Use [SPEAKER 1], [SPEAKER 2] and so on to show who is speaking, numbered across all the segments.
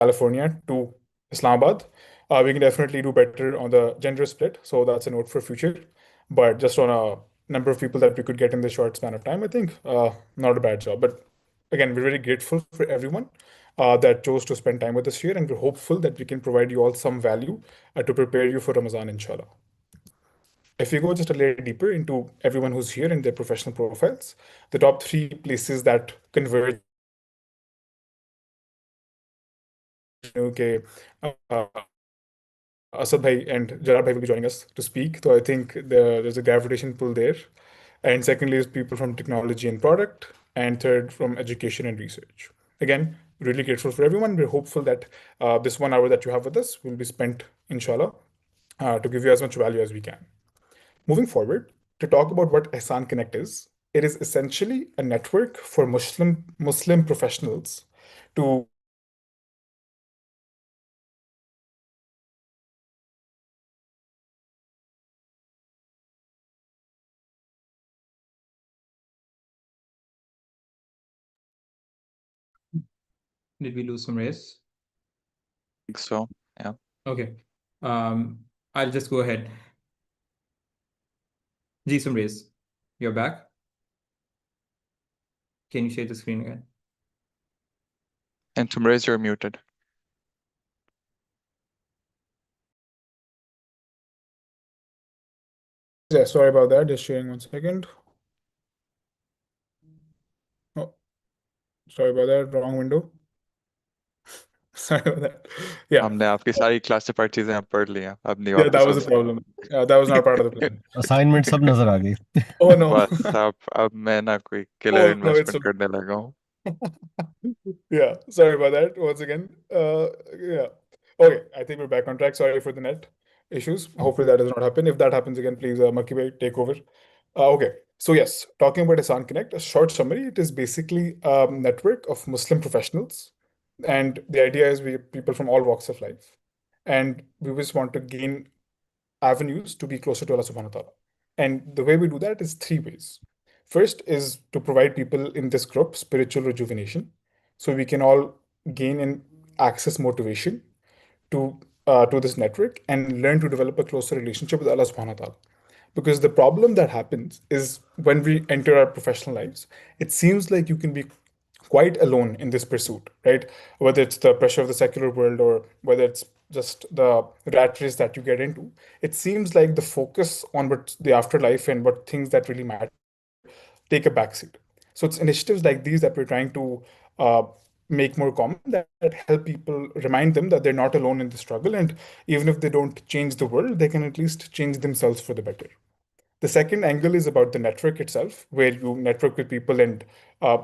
[SPEAKER 1] California to Islamabad. We can definitely do better on the gender split, so that's a note for future. But just on a number of people that we could get in the short span of time, I think not a bad job. But again, we're very grateful for everyone that chose to spend time with us here, and we're hopeful that we can provide you all some value to prepare you for Ramadan, inshallah. If you go just a little deeper into everyone who's here and their professional profiles, the top three places that converge okay, Asad Bhai and Jarrad Bhai will be joining us to speak. So I think there's a gravitation pull there. And secondly is people from technology and product. And third from education and research. Again, really grateful for everyone. We're hopeful that this 1 hour that you have with us will be spent, inshallah, to give you as much value as we can. Moving forward, to talk about what Ihsan Connect is, it is essentially a network for Muslim professionals to
[SPEAKER 2] Did we lose some race?
[SPEAKER 3] think so. Yeah.
[SPEAKER 2] Okay. I'll just go ahead. Ji Sumres, you're back. Can you share the screen again?
[SPEAKER 3] And Tumrez, you're muted.
[SPEAKER 1] Yeah, sorry about that. Just sharing 1 second. Oh, sorry about that. Wrong window. Sorry about that. Yeah.
[SPEAKER 3] हमने आपकी सारी classified चीजें अब पढ़ ली हैं, अब नहीं
[SPEAKER 1] Yeah, that
[SPEAKER 3] वापस
[SPEAKER 1] was
[SPEAKER 3] हो
[SPEAKER 1] the problem. That was not part of the plan.
[SPEAKER 4] Assignment सब नजर आ गई।
[SPEAKER 1] Oh no.
[SPEAKER 3] बस अब मैं ना कोई killer
[SPEAKER 1] Oh no, it's
[SPEAKER 3] investment करने लगा हूँ.
[SPEAKER 1] yeah. Sorry about that once again. Yeah. Okay, I think we're back on track. Sorry for the net issues. Hopefully that does not happen. If that happens again, please, Maki bhai, take over. Okay. So yes, talking about Ihsan Connect, a short summary, it is basically a network of Muslim professionals. And the idea is we have people from all walks of life. And we just want to gain avenues to be closer to Allah subhanahu wa ta'ala. And the way we do that is three ways. First is to provide people in this group spiritual rejuvenation, so we can all gain and access motivation to this network and learn to develop a closer relationship with Allah subhanahu wa ta'ala. Because the problem that happens is when we enter our professional lives, it seems like you can be quite alone in this pursuit, right? Whether it's the pressure of the secular world or whether it's just the rat race that you get into, it seems like the focus on what the afterlife and what things that really matter take a backseat. So it's initiatives like these that we're trying to make more common that help people remind them that they're not alone in the struggle. And even if they don't change the world, they can at least change themselves for the better. The second angle is about the network itself, where you network with people and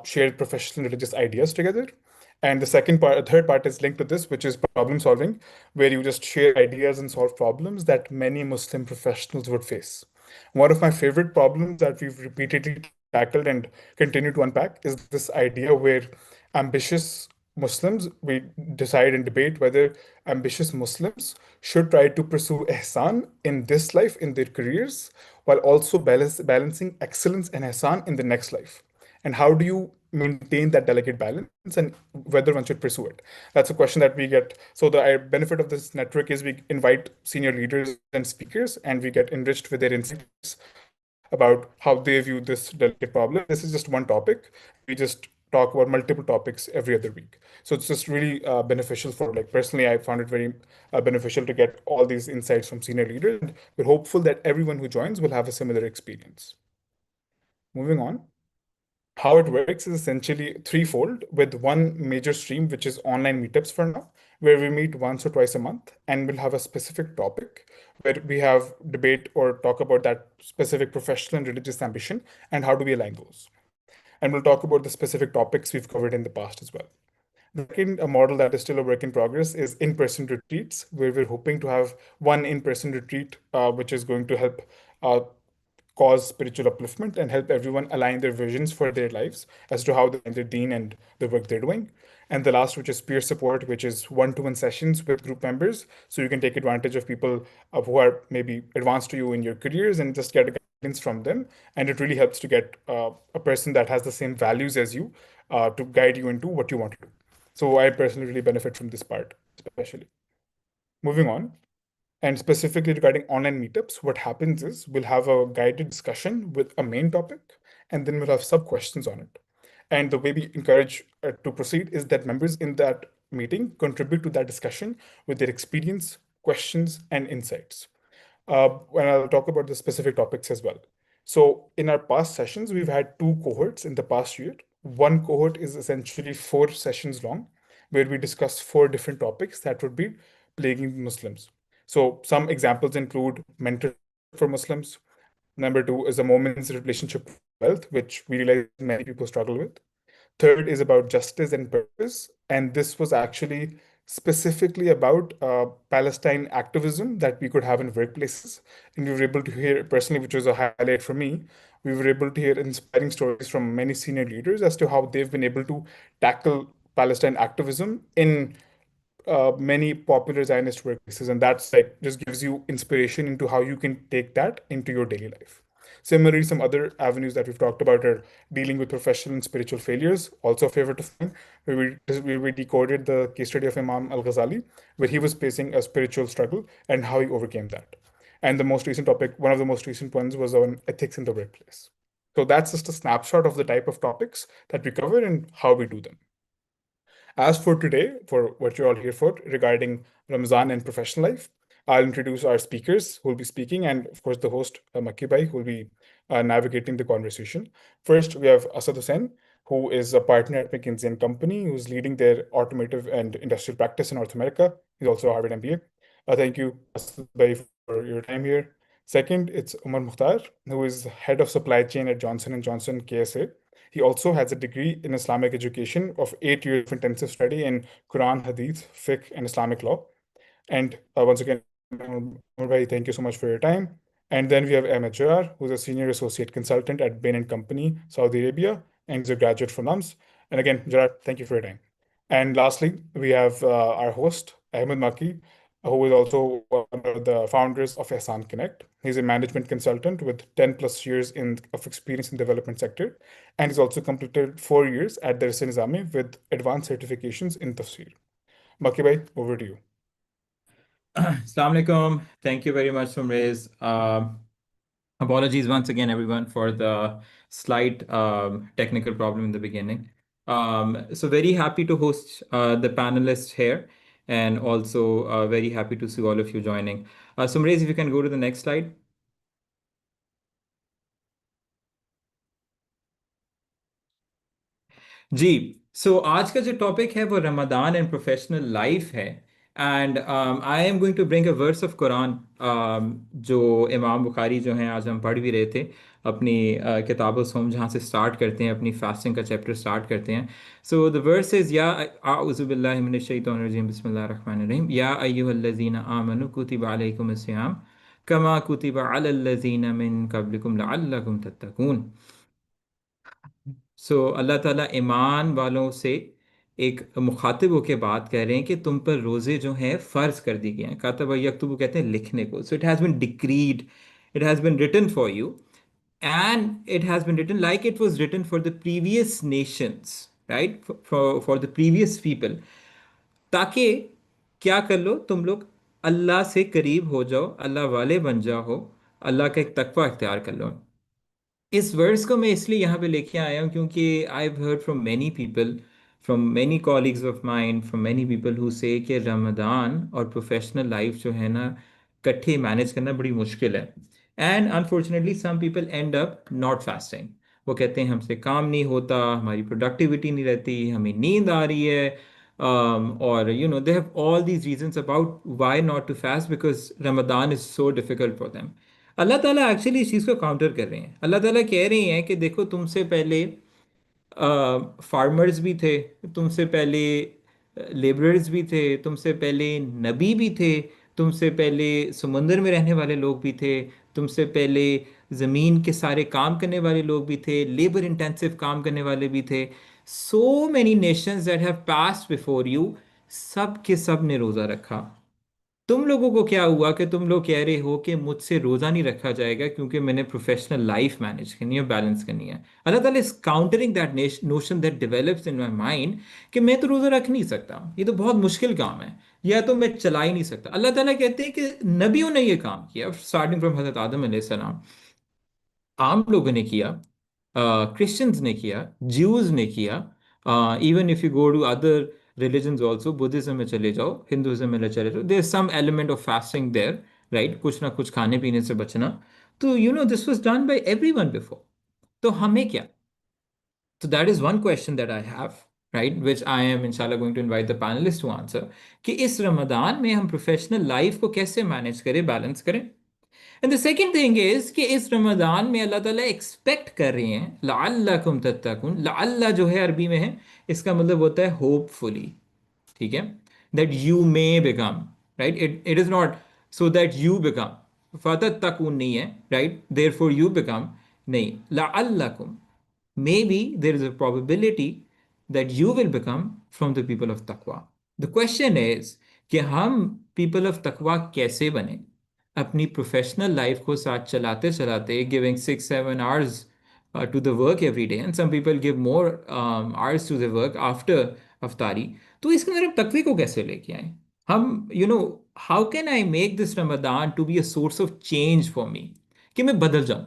[SPEAKER 1] share professional religious ideas together. And third part is linked to this, which is problem solving, where you just share ideas and solve problems that many Muslim professionals would face. One of my favorite problems that we've repeatedly tackled and continue to unpack is this idea where ambitious Muslims, we decide and debate whether ambitious Muslims should try to pursue ihsan in this life, in their careers, while also balancing excellence and ihsan in the next life. And how do you maintain that delicate balance and whether one should pursue it? That's a question that we get. So the benefit of this network is we invite senior leaders and speakers, and we get enriched with their insights about how they view this delicate problem. This is just one topic. We just talk about multiple topics every other week. So it's just really beneficial for, like, personally, I found it very beneficial to get all these insights from senior leaders. And we're hopeful that everyone who joins will have a similar experience. Moving on. How it works is essentially threefold, with one major stream, which is online meetups for now, where we meet once or twice a month and we'll have a specific topic where we have debate or talk about that specific professional and religious ambition and how do we align those. And we'll talk about the specific topics we've covered in the past as well. The second model that is still a work in progress is in-person retreats, where we're hoping to have one in-person retreat, which is going to help cause spiritual upliftment and help everyone align their visions for their lives as to how they their deen and the work they're doing. And the last, which is peer support, which is one-to-one sessions with group members. So you can take advantage of people who are maybe advanced to you in your careers and just get guidance from them. And it really helps to get a person that has the same values as you to guide you into what you want to do. So I personally really benefit from this part, especially. Moving on, and specifically regarding online meetups, what happens is we'll have a guided discussion with a main topic, and then we'll have sub questions on it. And the way we encourage to proceed is that members in that meeting contribute to that discussion with their experience, questions, and insights. And I'll talk about the specific topics as well. So, in our past sessions, we've had two cohorts in the past year. One cohort is essentially 4 sessions long, where we discuss 4 different topics that would be plaguing Muslims. So, some examples include mentorship for Muslims. Number two is a woman's relationship with wealth, which we realize many people struggle with. Third is about justice and purpose. And this was actually specifically about Palestine activism that we could have in workplaces. And we were able to hear, personally, which was a highlight for me, we were able to hear inspiring stories from many senior leaders as to how they've been able to tackle Palestine activism in many popular Zionist workplaces, and that's like just gives you inspiration into how you can take that into your daily life. Similarly, some other avenues that we've talked about are dealing with professional and spiritual failures, also a favorite of mine, where we decoded the case study of Imam Al Ghazali, where he was facing a spiritual struggle and how he overcame that. And the most recent topic, one of the most recent ones, was on ethics in the workplace. So that's just a snapshot of the type of topics that we cover and how we do them. As for today, for what you're all here for regarding Ramzan and professional life, I'll introduce our speakers who will be speaking, and of course, the host, Makki Bhai, who will be navigating the conversation. First, we have Asad Hussain, who is a partner at McKinsey and Company, who's leading their automotive and industrial practice in North America. He's also a Harvard MBA. Thank you, Asad Bhai, for your time here. Second, it's Umar Mukhtar, who is head of supply chain at Johnson& Johnson KSA. He also has a degree in Islamic education of 8 years of intensive study in Quran, Hadith, Fiqh, and Islamic law. And once again, Umar Bhai, thank you so much for your time. And then we have Ahmed Jar, who's a senior associate consultant at Bain& Company, Saudi Arabia, and he's a graduate from LUMS. And again, Gerard, thank you for your time. And lastly, we have our host, Ahmed Maki, who is also one of the founders of Ihsan Connect. He's a management consultant with 10 plus years of experience in development sector, and he's also completed 4 years at the Darul Nizami with advanced certifications in Tafsir. Maki bhai, over to you.
[SPEAKER 2] Assalamu alaikum. Thank you very much, Sumrez. Apologies once again, everyone, for the slight technical problem in the beginning. So very happy to host the panelists here, and also very happy to see all of you joining. Sumrez, if you can go to the next slide. जी सो आज का जो topic है वो Ramadan and professional life है and I am going to bring a verse of Quran जो इमाम बुखारी जो हैं आज हम पढ़ भी रहे थे अपनी किताब सोम जहाँ से स्टार्ट करते हैं अपनी फास्टिंग का चैप्टर स्टार्ट करते हैं सो द वर्स इज या आउज़ु बिल्लाहि मिनश शैतानिर रजीम बिस्मिल्लाहिर रहमानिर रहीम या अय्युहल्लज़ीना आमनु कुतिबा अलैकुमुस सियाम कमा कुतिबा अलल लज़ीना मिन क़ब्लिकुम लअल्लकुम तत्तकून सो अल्लाह ताला ईमान वालों से एक मुखातिब होकर बात कर रहे हैं कि तुम पर रोज़े जो हैं फ़र्ज कर दी गए हैं कातब यकतुबु कहते हैं लिखने को so it has been decreed it has been written for you and it has been written like it was written for the previous nations right for the previous people ताकि क्या कर लो तुम लोग अल्लाह से करीब हो जाओ अल्लाह वाले बन जाओ अल्लाह का एक तकवा इख्तियार कर लो इस वर्ड्स को मैं इसलिए यहाँ पे लेके आया हूँ क्योंकि I have heard from many people from many colleagues of mind from many people who से कि रमदान और प्रोफेशनल लाइफ जो है ना इकट्ठे मैनेज करना बड़ी मुश्किल है and unfortunately some people end up not fasting वो कहते हैं हमसे काम नहीं होता हमारी प्रोडक्टिविटी नहीं रहती हमें नींद आ रही है और you know they have all these reasons about why not to fast because Ramadan is so difficult for them Allah Taala actually इस चीज़ को काउंटर कर रहे हैं अल्लाह ताला कह रहे हैं कि देखो तुमसे पहले फार्मर्स भी थे तुमसे पहले लेबरर्स भी थे तुमसे पहले नबी भी थे तुमसे पहले समुंदर में रहने वाले लोग भी थे तुमसे पहले ज़मीन के सारे काम करने वाले लोग भी थे लेबर इंटेंसिव काम करने वाले भी थे so many Nations that have passed before you सब के सब ने रोज़ा रखा तुम लोगों को क्या हुआ कि तुम लोग कह रहे हो कि मुझसे रोज़ा नहीं रखा जाएगा क्योंकि मैंने प्रोफेशनल लाइफ मैनेज करनी है, बैलेंस करनी है। अल्लाह ताला is countering that notion that develops in my mind कि मैं तो रोज़ा रख नहीं सकता, ये तो बहुत मुश्किल काम है, या तो मैं चला ही नहीं सकता। अल्लाह ताला कहते हैं कि नबियों ने ये काम किया, स्टार्टिंग फ्रॉम हजरत आदम अलैहिस्सलाम, आम लोगों ने किया, क्रिश्चियंस ने किया, ज्यूज ने किया, even if you go to other religions also, Buddhism में चले जाओ, हिंदुइज्म में चले जाओ, there some element of fasting there, right, कुछ ना कुछ खाने पीने से बचना। तो this was done by everyone before. तो हमें क्या? तो that is one question that I have, right, which I am इंशाल्लाह going to invite the panelist to answer, कि इस रमदान में हम प्रोफेशनल लाइफ को कैसे मैनेज करें, बैलेंस करें। And the second thing is कि इस रमजान में अल्लाह ताला एक्सपेक्ट कर रहे हैं लअल्लकुम तत्तकुन। लअल्ला जो है अरबी में है, इसका मतलब होता है होपफुली, ठीक है, that you may become, right, it is not so that you become, फतत्तकुन नहीं है, right, there for you become, नहीं, लअल्लकुम, maybe there is a probability that you will become from the people of taqwa. The question is कि हम people of taqwa कैसे बने? अपनी प्रोफेशनल लाइफ को साथ चलाते चलाते, giving 6-7 hours to the work every day, and some people give more hours to the work after अफ्तारी। तो इसके अंदर हम तकवे को कैसे लेके आए? हम how can I make this Ramadan to be a source of change for me, कि मैं बदल जाऊं,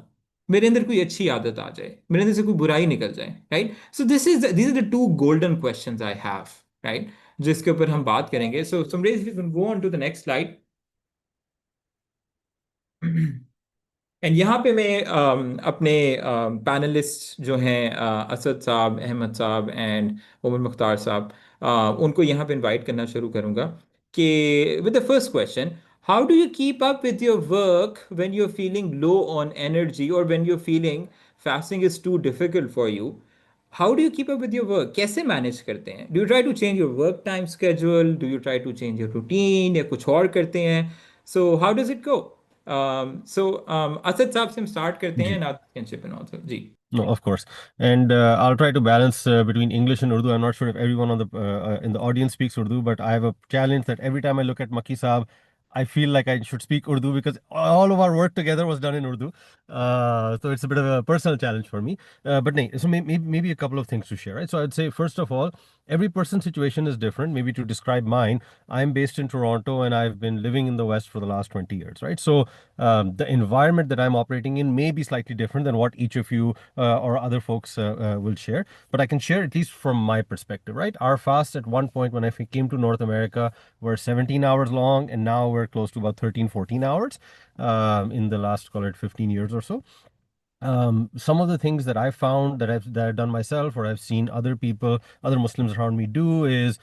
[SPEAKER 2] मेरे अंदर कोई अच्छी आदत आ जाए, मेरे अंदर से कोई बुराई निकल जाए, right. So these are the two golden questions I have, right, जिसके ऊपर हम बात करेंगे। So Samresh, you can go on to the next slide. And यहाँ पे मैं अपने पैनलिस्ट जो हैं, असद साहब, अहमद साहब एंड उमर मुख्तार साहब, उनको यहाँ पे इनवाइट करना शुरू करूँगा कि with the first question, how do you keep up with your work when you are feeling low on energy, और when you are feeling fasting is too difficult for you? How do you keep up with your work? कैसे manage करते हैं? Do you try to change your work time schedule? Do you try to change your routine, या कुछ और करते हैं? So how does it go? Asad Sahab से हम स्टार्ट करते हैं,
[SPEAKER 4] जी.
[SPEAKER 2] Nath can chip in also जी।
[SPEAKER 4] No, of course. And I'll try to balance between English and Urdu. I'm not sure if everyone on the in the audience speaks Urdu, but I have a challenge that every time I look at Maki Saab, I feel like I should speak Urdu because all of our work together was done in Urdu. So it's a bit of a personal challenge for me. But nay, so maybe a couple of things to share, right? So I'd say, first of all, every person's situation is different. Maybe to describe mine, I'm based in Toronto and I've been living in the West for the last 20 years, right? So the environment that I'm operating in may be slightly different than what each of you or other folks will share. But I can share at least from my perspective, right? Our fasts at one point when I came to North America were 17 hours long, and now we're close to about 13, 14 hours in the last, call it 15 years or so. Some of the things that I found that I've done myself or I've seen other people, other Muslims around me do is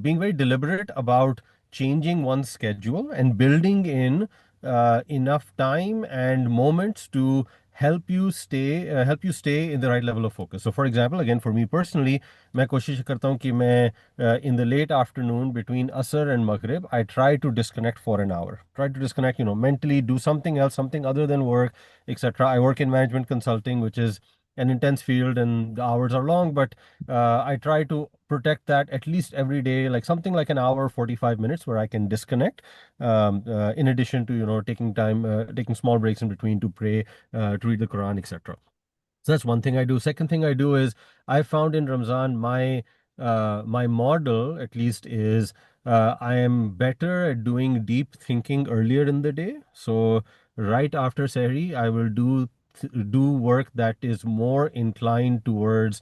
[SPEAKER 4] being very deliberate about changing one's schedule and building in enough time and moments to help you stay in the right level of focus. So, for example, again for me personally, मैं कोशिश करता हूँ कि मैं in the late afternoon between Asr and Maghrib, I try to disconnect for an hour. Try to disconnect, mentally, do something else, something other than work, etc. I work in management consulting, which is an intense field and the hours are long, but I try to protect that at least every day, like something like an hour, 45 minutes where I can disconnect, in addition to, taking small breaks in between to pray, to read the Quran, etc. So that's one thing I do. Second thing I do is I found in Ramzan my model at least is I am better at doing deep thinking earlier in the day. So right after Sehri, I will do work that is more inclined towards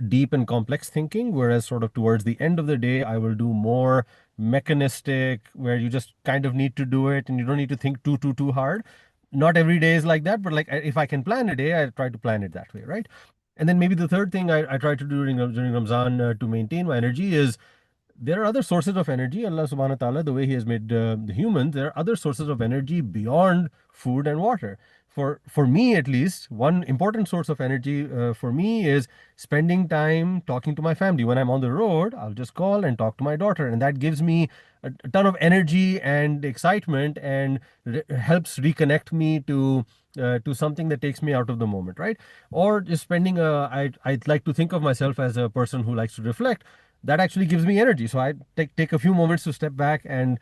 [SPEAKER 4] deep and complex thinking, whereas sort of towards the end of the day, I will do more mechanistic, where you just kind of need to do it and you don't need to think too hard. Not every day is like that, but like if I can plan a day, I try to plan it that way, right? And then maybe the third thing I try to do during Ramzan to maintain my energy is there are other sources of energy. Allah subhanahu wa ta'ala, the way He has made the humans, there are other sources of energy beyond food and water. For me, at least, one important source of energy for me is spending time talking to my family. When I'm on the road, I'll just call and talk to my daughter, and that gives me a ton of energy and excitement, and helps reconnect me to something that takes me out of the moment, right? Or just spending I like to think of myself as a person who likes to reflect. that actually gives me energy. So I take a few moments to step back and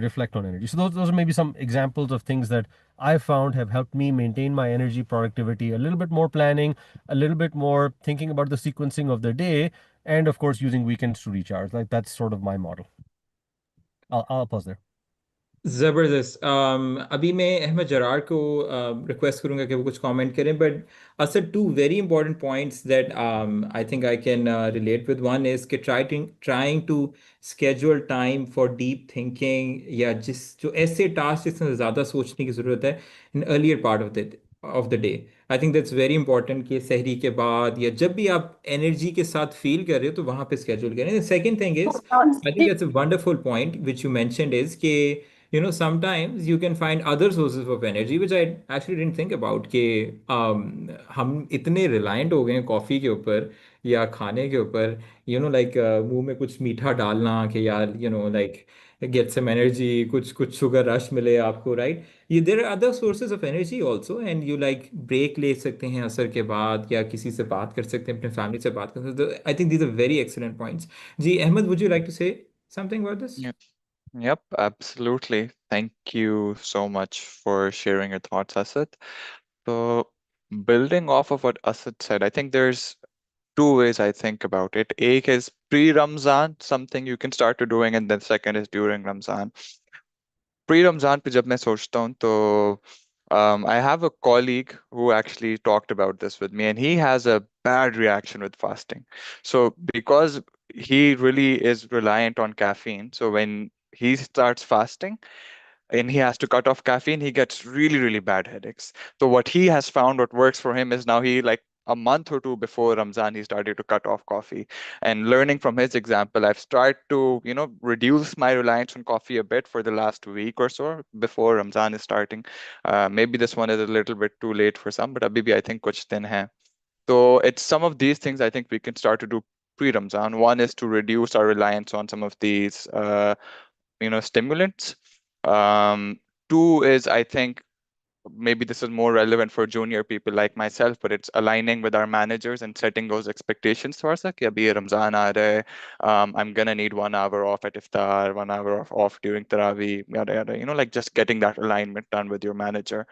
[SPEAKER 4] reflect on energy. So those are maybe some examples of things that I found have helped me maintain my energy, productivity, a little bit more planning, a little bit more thinking about the sequencing of the day, and of course using weekends to recharge. Like that's sort of my model. I'll pause there.
[SPEAKER 2] जबरदस्त। अभी मैं अहमद जरार को request करूंगा कि वो कुछ comment करें, but असर two very important points that I think I can relate with. One is कि trying to schedule time for deep thinking, या जिस जो ऐसे टास्क जिसमें ज़्यादा सोचने की ज़रूरत है in earlier part of the day. I think that's very important कि सहरी के बाद या जब भी आप एनर्जी के साथ फील कर रहे हो तो वहाँ पे स्केड्यूल करें। Second thing is, I think that's a wonderful point which you mentioned is कि sometimes you can find other sources of energy which I actually didn't think about कि हम इतने रिलायंट हो गए हैं कॉफ़ी के ऊपर या खाने के ऊपर, लाइक मुंह में कुछ मीठा डालना कि यार लाइक गेट सम एनर्जी, कुछ कुछ शुगर रश मिले आपको, राइट? ये there are other sources of energy also, and you like break ले सकते हैं असर के बाद, या किसी से बात कर सकते हैं, अपने फैमिली से बात कर सकते हैं। I think these are very excellent points. जी Ahmad, would you like to say something about this?
[SPEAKER 3] Yep. Yep, absolutely. Thank you so much for sharing your thoughts, Asad. So, building off of what Asad said, I think there's two ways I think about it. Ek is pre-Ramzan, something you can start to doing, and then second is during Ramzan. Pre-Ramzan पे जब मैं सोचता हूँ तो I have a colleague who actually talked about this with me, and he has a bad reaction with fasting. So because he really is reliant on caffeine, so when he starts fasting, and he has to cut off caffeine, he gets really, really bad headaches. So what he has found, what works for him is now he like a month or two before Ramzan, he started to cut off coffee. And learning from his example, I've started to, reduce my reliance on coffee a bit for the last week or so before Ramzan is starting. Maybe this one is a little bit too late for some, but abhi bhi I think kuch din hai. So it's some of these things I think we can start to do pre-Ramzan. One is to reduce our reliance on some of these, stimulants. Two is, I think, maybe this is more relevant for junior people like myself, but it's aligning with our managers and setting those expectations for us. कि अभी ये रमजान आ रहा है, I'm gonna need 1 hour off at iftar, 1 hour off during Taraweeh, yada yada. Like just getting that alignment done with your manager.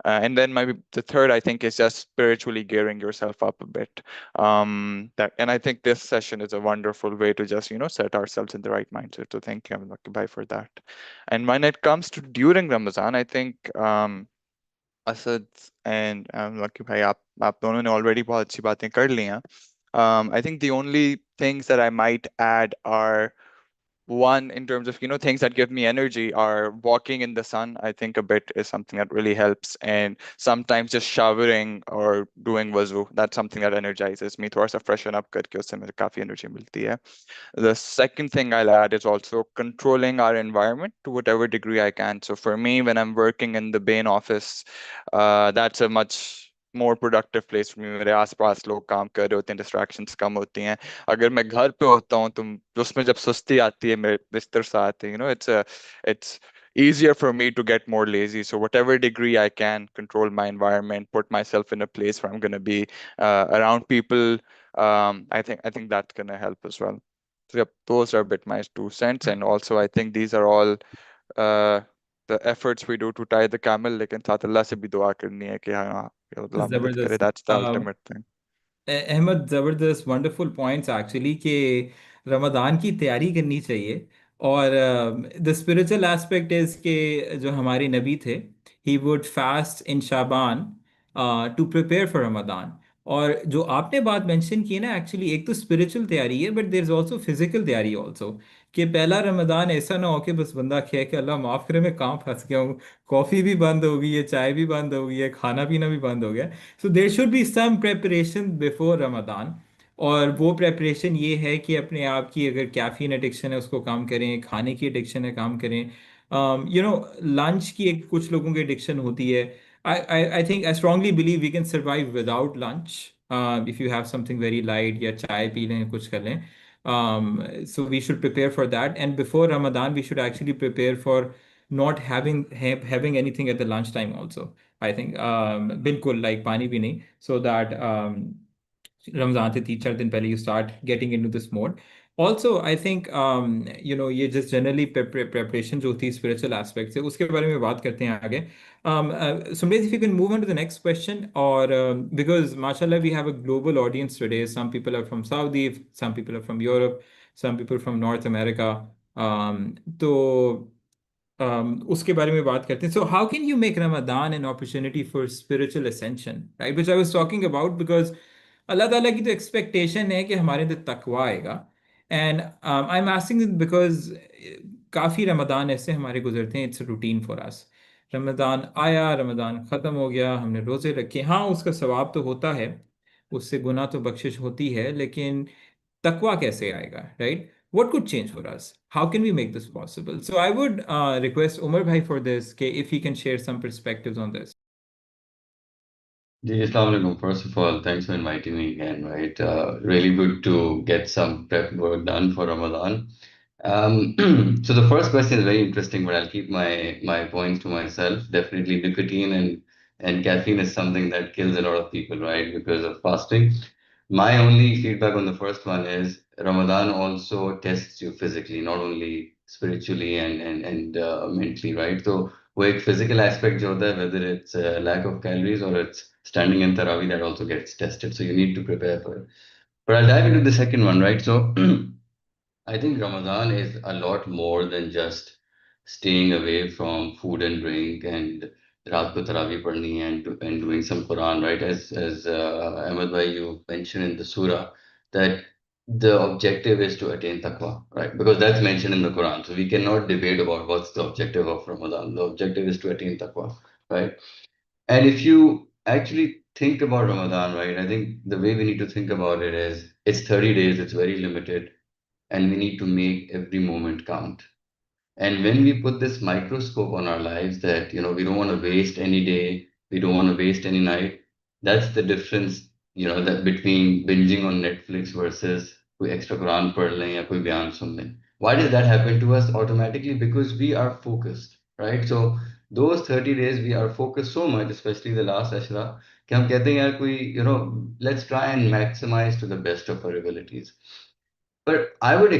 [SPEAKER 3] And then maybe the third, I think, is just spiritually gearing yourself up a bit. And I think this session is a wonderful way to just, set ourselves in the right mindset. So thank you, Lucky Bhai, for that. And when it comes to during Ramadan, I think Asad and lucky भाई, आप दोनों ने already बहुत अच्छी बातें कर ली हैं. I think the only things that I might add are one, in terms of things that give me energy, are walking in the sun. I think a bit is something that really helps, and sometimes just showering or doing wuzu, that's something that energizes me. थोड़ा सा freshen up करके उससे मुझे काफी energy मिलती है. The second thing I'll add is also controlling our environment to whatever degree I can. So for me, when I'm working in the Bain office, that's a much more productive place for me. मेरे आसपास लोग काम कर रहे होते हैं, distractions कम होती हैं. अगर मैं घर पे होता हूँ तो उसमें जब सुस्ती आती है मेरे बिस्तर से आते हैं, it's easier for me to get more lazy. So whatever degree I can control my environment, put myself in a place where I'm going to be around people. I think that's going to help as well. So yep, those are a bit my 2 cents. And also I think these are all uh, the efforts we do to tie the camel. लेकिन साथ अल्लाह से भी दुआ करनी है कि हाँ अल्लाह मदद करे.
[SPEAKER 2] जबरदस्त।
[SPEAKER 3] That's the ultimate thing.
[SPEAKER 2] Ahmad, ज़बरदस्त वंडरफुल पॉइंट्स एक्चुअली कि रमज़ान की तैयारी करनी चाहिए। और द स्पिरिचुअल एस्पेक्ट इज़ के जो हमारे नबी थे, he would fast in Shaban to prepare for Ramzan. और जो आपने बात मेंशन की ना, एक्चुअली एक तो स्पिरिचुअल तैयारी है, but there is also physical तैयारी ऑल्सो, कि पहला रमज़ान ऐसा ना हो कि बस बंदा कहे कि अल्लाह माफ़ करे मैं कहाँ फंस गया हूँ, कॉफ़ी भी बंद हो गई है, चाय भी बंद हो गई है, खाना पीना भी बंद हो गया। So there should be some preparation before Ramadan. और वो प्रेपरेशन ये है कि अपने आप की अगर कैफीन एडिक्शन है उसको कम करें, खाने की एडिक्शन है कम करें। लंच की एक कुछ लोगों की एडिक्शन होती है। I think I strongly believe we can survive without lunch if you have something very light, या चाय पी लें, कुछ कर लें। So we should prepare for that, and before Ramadan we should actually prepare for not having anything at the lunchtime also. I think बिल्कुल like पानी भी नहीं, so that रमजान से 3-4 दिन पहले you start getting into this mode. Also I think ये just generally preparation जो होती है स्पिरिचुअल एस्पेक्ट से, उसके बारे में बात करते हैं आगे. Sumit, if you can move on to the next question, or because mashallah we have a global audience today. Some people are from Saudi, some people are from Europe, some people from North America. तो उसके बारे में बात करते हैं. So how can you make Ramadan an opportunity for spiritual ascension, right, which I was talking about, because Allah Taala की तो expectation है कि हमारे अंदर तकवा आएगा. And I am asking because काफ़ी रमदान ऐसे हमारे गुजरते हैं, it's routine for us. Ramadan आया, रमदान ख़त्म हो गया, हमने रोज़े रखे, हाँ उसका सवाब तो होता है, उससे गुनाह तो बख्शिश होती है, लेकिन तकवा कैसे आएगा, right? What could change for us? How can we make this possible? So I would request Umar Bhai for this, okay, if he can share some perspectives on this.
[SPEAKER 5] Ji, Assalamu alaikum. First of all, thanks for inviting me again, right? Really good to get some prep work done for Ramadan. So the first question is very interesting, but I'll keep my points to myself. Definitely nicotine and caffeine is something that kills a lot of people, right? Because of fasting. My only feedback on the first one is Ramadan also tests you physically, not only spiritually and mentally, right? So वो एक physical aspect जो होता है, whether it's lack of calories or it's standing in Tarawih, that also gets tested. So you need to prepare for it. But I'll dive into the second one, right? So I think Ramadan is a lot more than just staying away from food and drink and Raat ko Tarawih padni and doing some Quran, right? As Ahmed bhai, you mentioned in the surah that the objective is to attain taqwa, right? Because that's mentioned in the Quran. So we cannot debate about what's the objective of Ramadan. The objective is to attain taqwa, right? And if you actually think about Ramadan, right, I think the way we need to think about it is it's 30 days, it's very limited and we need to make every moment count. And when we put this microscope on our lives that, we don't want to waste any day, we don't want to waste any night, that's the difference, that between binging on Netflix versus koi extra Quran pad lein ya koi byan sun lein. Why does that happen to us automatically? Because we are focused, right? So those 30 days we are focused so much, especially the last ashra, कि हम कहते हैं यार कोई, let's try and maximize to the best of our abilities. But I would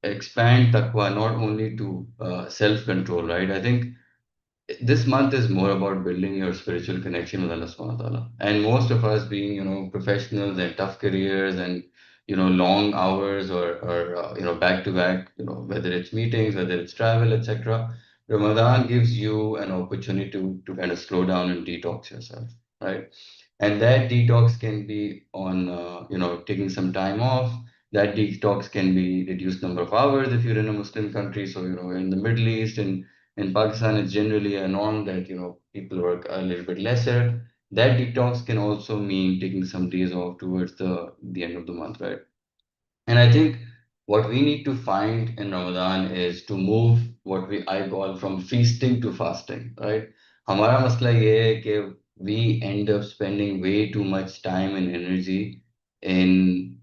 [SPEAKER 5] expand taqwa not only to self-control, right? I think this month is more about building your spiritual connection with Allah subhanahu wa ta'ala. And most of us being, professionals and tough careers and, long hours or back to back, whether it's meetings, whether it's travel, etc. Ramadan gives you an opportunity to kind of slow down and detox yourself, right? And that detox can be on, taking some time off. That detox can be reduced number of hours if you're in a Muslim country. So, in the Middle East and in Pakistan, it's generally a norm that people work a little bit lesser. That detox can also mean taking some days off towards the end of the month, right? And I think what we need to find in Ramadan is to move what I call from feasting to fasting, right? हमारा मसला ये है कि we end up spending way too much time and energy in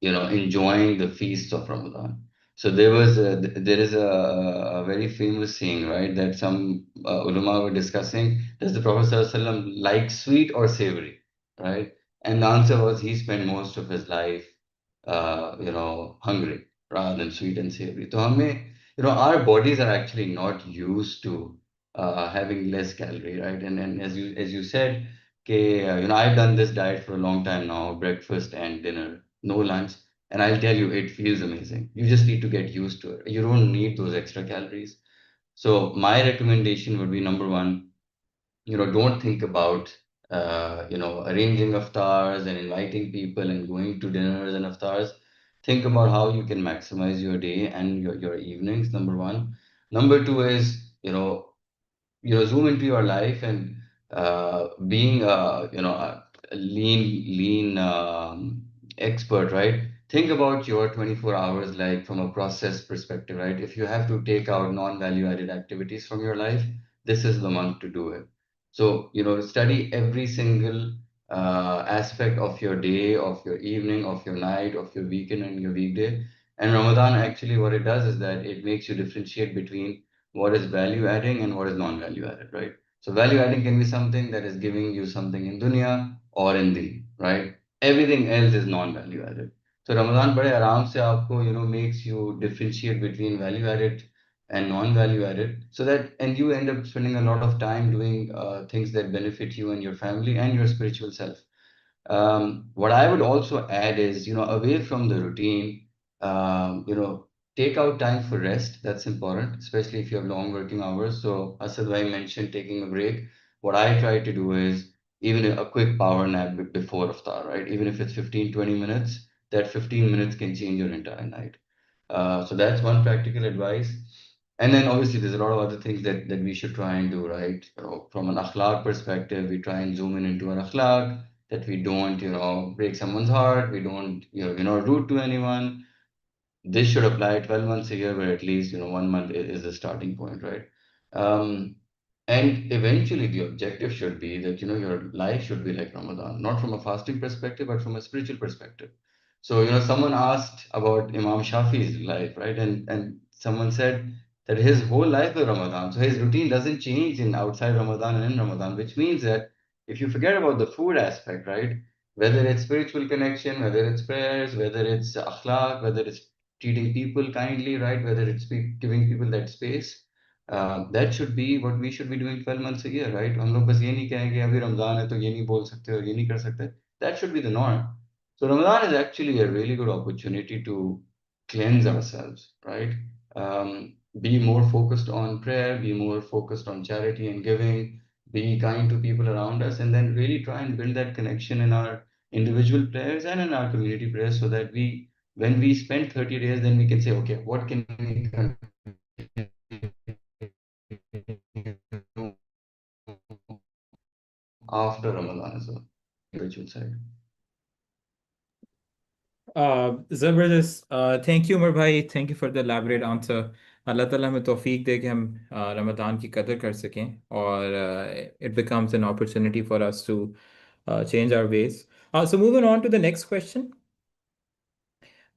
[SPEAKER 5] enjoying the feasts of Ramadan. So there is a very famous saying, right, that some ulama were discussing, does the Prophet ﷺ like sweet or savory, right? And the answer was he spent most of his life, hungry rather than sweet and savory. So our bodies are actually not used to having less calorie, right? And as you said, okay, I've done this diet for a long time now, breakfast and dinner, no lunch. And I'll tell you, it feels amazing. You just need to get used to it. You don't need those extra calories. So my recommendation would be number one, don't think about, arranging iftars and inviting people and going to dinners and iftars. Think about how you can maximize your day and your evenings, number one. Number two is, zoom into your life and being a lean expert, right? Think about your 24 hours like from a process perspective, right? If you have to take out non-value added activities from your life, this is the month to do it. So study every single aspect of your day, of your evening, of your night, of your weekend and your weekday. And Ramadan actually what it does is that it makes you differentiate between what is value adding and what is non-value added, right? So value adding can be something that is giving you something in dunya or in deen, right? Everything else is non-value added. So Ramadan बड़े आराम से आपको makes you differentiate between value added and non-value added, so that and you end up spending a lot of time doing things that benefit you and your family and your spiritual self. What I would also add is, away from the routine, take out time for rest. That's important, especially if you have long working hours. So Asad bhai mentioned taking a break. What I try to do is even a quick power nap before iftar, right? Even if it's 15, 20 minutes, that 15 minutes can change your entire night. So that's one practical advice. And then obviously there's a lot of other things that we should try and do, right? From an akhlaq perspective, we try and zoom in into our akhlaq, that we don't, break someone's heart, we don't, rude to anyone. This should apply 12 months a year, where at least, 1 month is the starting point, right? Um, and eventually the objective should be that, your life should be like Ramadan, not from a fasting perspective, but from a spiritual perspective. So, someone asked about Imam Shafi's life, right? And someone said that his whole life is Ramadan. So his routine doesn't change in outside Ramadan and in Ramadan, which means that if you forget about the food aspect, right? Whether it's spiritual connection, whether it's prayers, whether it's akhlaq, whether it's treating people kindly, right? Whether it's giving people that space, that should be what we should be doing 12 months a year, right? हम लोग बस ये नहीं कहेंगे अभी रमजान है तो ये नहीं बोल सकते और ये नहीं कर सकते. That should be the norm. So Ramadan is actually a really good opportunity to cleanse ourselves, right? Be more focused on prayer, be more focused on charity and giving, be kind to people around us, and then really try and build that connection in our individual prayers and in our community prayers, so that when we spend 30 days, then we can say, okay, what can we continue after Ramadan as well, spiritual side.
[SPEAKER 2] ज़बरदस्त. Thank you Umar भाई, thank you for the elaborate answer. Allah Taala हमें तौफीक दे कि हम रमज़ान की कदर कर सकें और it becomes an opportunity for us to change our ways. So moving on to the next question.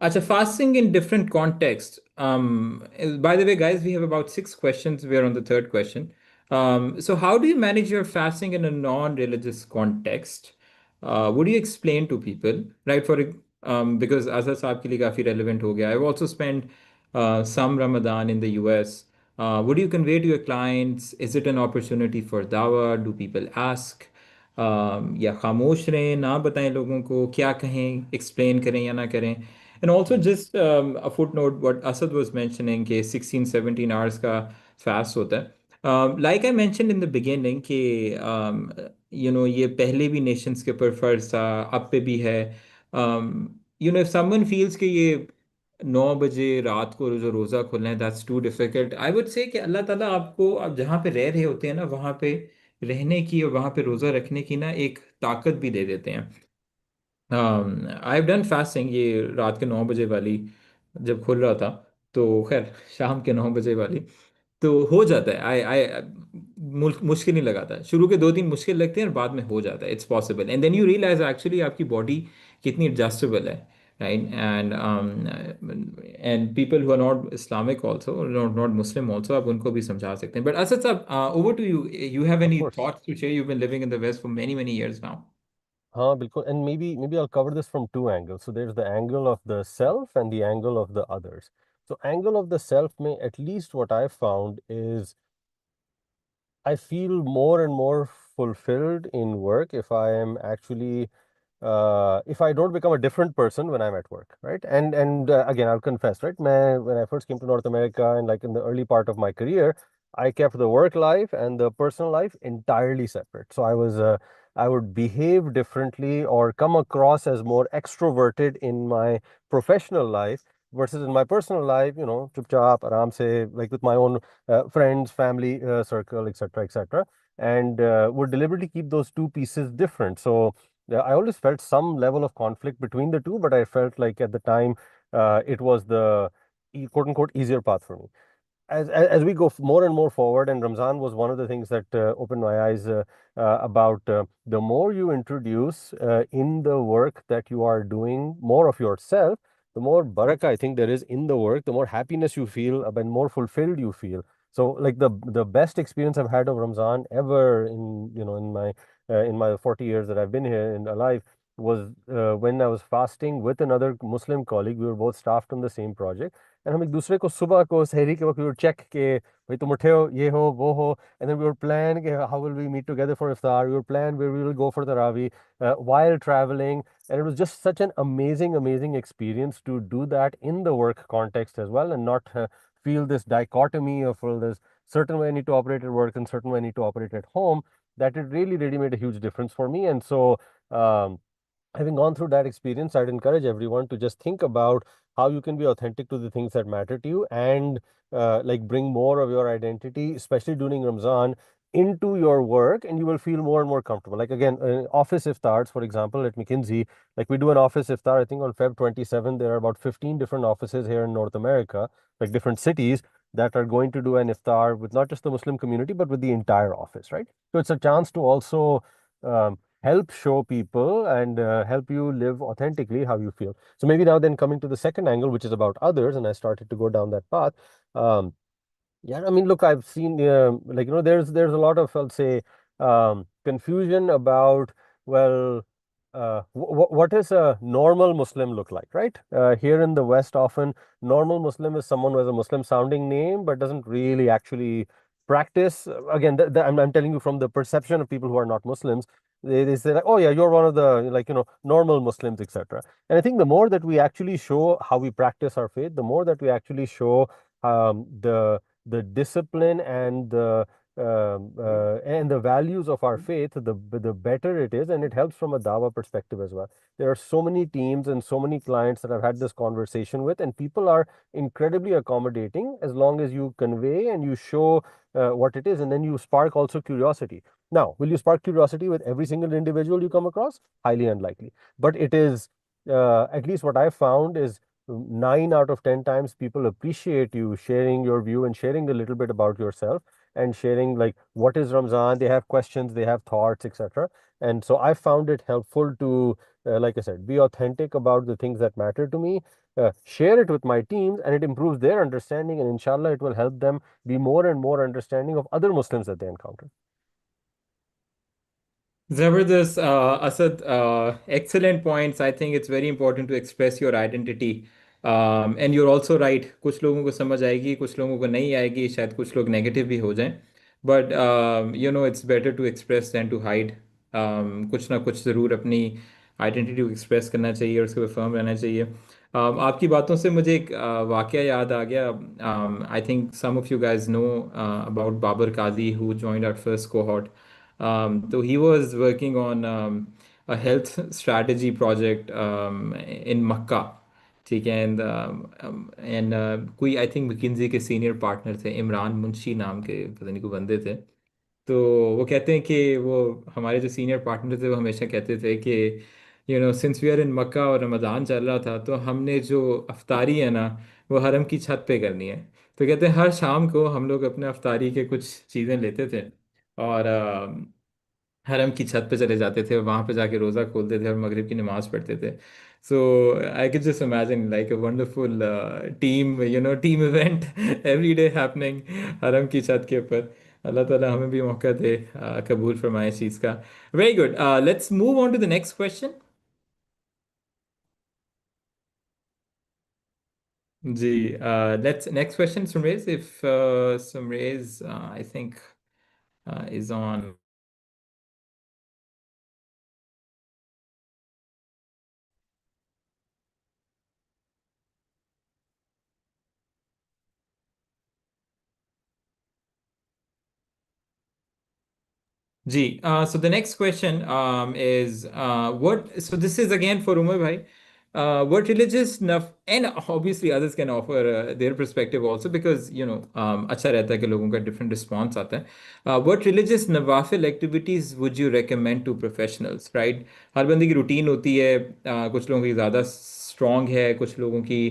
[SPEAKER 2] Acha, fasting in different contexts. By the way, guys, we have about 6 questions. We are on the third question. So how do you manage your fasting in a non-religious context? Would you explain to people, right? Because Azhar Saab ke liye काफी relevant हो गया. I've also spent some Ramadan in the US. Would you convey to your clients? Is it an opportunity for dawah? Do people ask? या खामोश रहें, ना बताएं लोगों को, क्या कहें, एक्सप्लेन करें या ना करें. And also just a footnote, what Asad was mentioning कि 16-17 hours का fast होता है. Like I mentioned in the beginning कि ये पहले भी nations के ऊपर फर्ज था, अब पे भी है. If someone feels कि ये 9 बजे रात को जो रोज़ा खोलना है, that's too difficult. I would say कि अल्लाह ताला आपको, आप जहाँ पे रह रहे होते हैं ना, वहाँ पे रहने की और वहाँ पे रोज़ा रखने की ना एक ताकत भी दे देते हैं. आई हैव डन फास्टिंग, ये रात के 9 बजे वाली जब खुल रहा था, तो खैर शाम के 9 बजे वाली तो हो जाता है. आई आई मुश्किल नहीं लगाता. शुरू के 2 दिन मुश्किल लगते हैं और बाद में हो जाता है. It's possible and then you realize actually आपकी बॉडी कितनी एडजस्टेबल है, right. And people who are not Islamic also, not Muslim also, आप उनको भी समझा सकते हैं. But Asad sahab, over to you. You have
[SPEAKER 4] Of
[SPEAKER 2] any
[SPEAKER 4] course.
[SPEAKER 2] Thoughts to share? You been living in the west for many many years now.
[SPEAKER 4] Bilkul. And maybe I'll cover this from two angles. So there's the angle of the self and the angle of the others. So angle of the self may, at least what I found is, I feel more and more fulfilled in work if I am actually, if I don't become a different person when I'm at work, right? And again, I'll confess, right? When I first came to North America and like in the early part of my career, I kept the work life and the personal life entirely separate. So I would behave differently or come across as more extroverted in my professional life versus in my personal life, chup chap, aram se, like with my own friends, family circle, etc., etc., and would deliberately keep those two pieces different. So I always felt some level of conflict between the two, but I felt like at the time it was the quote unquote easier path for me. As we go more and more forward, and Ramzan was one of the things that opened my eyes about the more you introduce in the work that you are doing more of yourself, the more barakah I think there is in the work, the more happiness you feel, and more fulfilled you feel. So, like the best experience I've had of Ramzan ever in in my 40 years that I've been here in alive was when I was fasting with another Muslim colleague. We were both staffed on the same project, and हम एक दूसरे को सुबह को सहरी के वक्त we would check के भाई तुम उठे हो ये हो वो हो, and then we would plan के how will we meet together for iftar. We would plan where we will go for tarawih while traveling, and it was just such an amazing experience to do that in the work context as well, and not feel this dichotomy of, well, there's certain way I need to operate at work and certain way I need to operate at home. That it really made a huge difference for me. And so having gone through that experience, I'd encourage everyone to just think about how you can be authentic to the things that matter to you, and like bring more of your identity, especially during Ramzan, into your work, and you will feel more and more comfortable. Like again, office iftars, for example, at McKinsey, like we do an office iftar. I think on Feb 27, there are about 15 different offices here in North America, like different cities, that are going to do an iftar with not just the Muslim community, but with the entire office, right? So it's a chance to also help show people and help you live authentically how you feel. So maybe now then coming to the second angle, which is about others, and I started to go down that path. Um, yeah, I mean, look, I've seen like there's a lot of, I'll say, confusion about, well, what does a normal Muslim look like, right? Here in the West, often normal Muslim is someone who has a Muslim sounding name but doesn't really actually practice. Again, I'm telling you from the perception of people who are not Muslims. They say like, oh yeah, you're one of the, like, normal Muslims, etc. And I think the more that we actually show how we practice our faith, the more that we actually show the discipline and the values of our faith, the better it is, and it helps from a dawa perspective as well. There are so many teams and so many clients that I've had this conversation with, and people are incredibly accommodating as long as you convey and you show what it is, and then you spark also curiosity. Now, will you spark curiosity with every single individual you come across? Highly unlikely. But it is, at least what I found is, 9 out of 10 times people appreciate you sharing your view and sharing a little bit about yourself, and sharing like what is Ramzan. They have questions, they have thoughts, etc. And so I found it helpful to, like I said, be authentic about the things that matter to me, share it with my teams, and it improves their understanding, and inshallah it will help them be more and more understanding of other Muslims that they encounter.
[SPEAKER 2] Zabardast, Asad, excellent points. I think it's very important to express your identity. And you're also right. कुछ लोगों को समझ आएगी, कुछ लोगों को नहीं आएगी, शायद कुछ लोग नेगेटिव भी हो जाएं. But it's better to express than to hide. कुछ ना कुछ ज़रूर अपनी आइडेंटिटी को एक्सप्रेस करना चाहिए और उसके ऊपर फर्म रहना चाहिए. आपकी बातों से मुझे एक वाकया याद आ गया. I think some of you guys know about Babar Qazi who joined our first cohort. So he was working on a health strategy project in Makkah. ठीक है. एंड कोई आई थिंक McKinsey के सीनियर पार्टनर थे, इमरान मुंशी नाम के पता नहीं कोई बंदे थे. तो वो कहते हैं कि वो हमारे जो सीनियर पार्टनर थे वो हमेशा कहते थे कि सिंस वी आर इन मक्का और रमज़ान चल रहा था, तो हमने जो अफ्तारी है ना वो हरम की छत पे करनी है. तो कहते हैं हर शाम को हम लोग अपने अफ्तारी के कुछ चीज़ें लेते थे और हरम की छत पे चले जाते थे, वहाँ पे जाके रोज़ा खोलते थे और मगरिब की नमाज़ पढ़ते थे. So I can just imagine like a wonderful team event every day happening हरम की छत के ऊपर. अल्लाह ताला हमें भी मौका दे, कबूल फरमाए इस चीज़ का. Very good. Let's move on to the next question. जी, let's next question Sumrez, if Sumrez I think is on. Ji, so the next question is what? So this is again for Umar Bhai. What religious and obviously others can offer their perspective also, because अच्छा रहता है कि लोगों का different response आता है. What religious नवाफिल activities would you recommend to professionals? Right? हर बंदे की routine होती है. कुछ लोगों की ज़्यादा strong है, कुछ लोगों की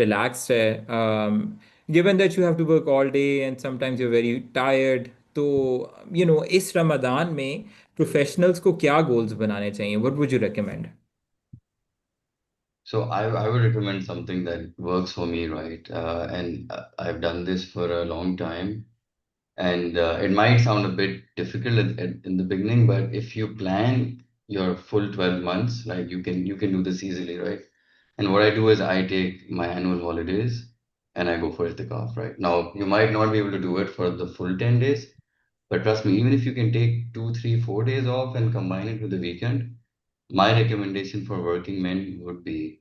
[SPEAKER 2] relaxed है. Given that you have to work all day and sometimes you're very tired, तो इस रमदान में प्रोफेशनल्स को क्या गोल्स बनाने चाहिए? What would you recommend?
[SPEAKER 5] So I would recommend something that works for me, right? And I've done this for a long time. And it might sound a bit difficult in the beginning, but if you plan your full 12 months, like you can do this easily, right? And what I do is I take my annual holidays and I go for itikaf, right? Now you might not be able to do it for the full 10 days, but trust me, even if you can take 2, 3, 4 days off and combine it with the weekend, my recommendation for working men would be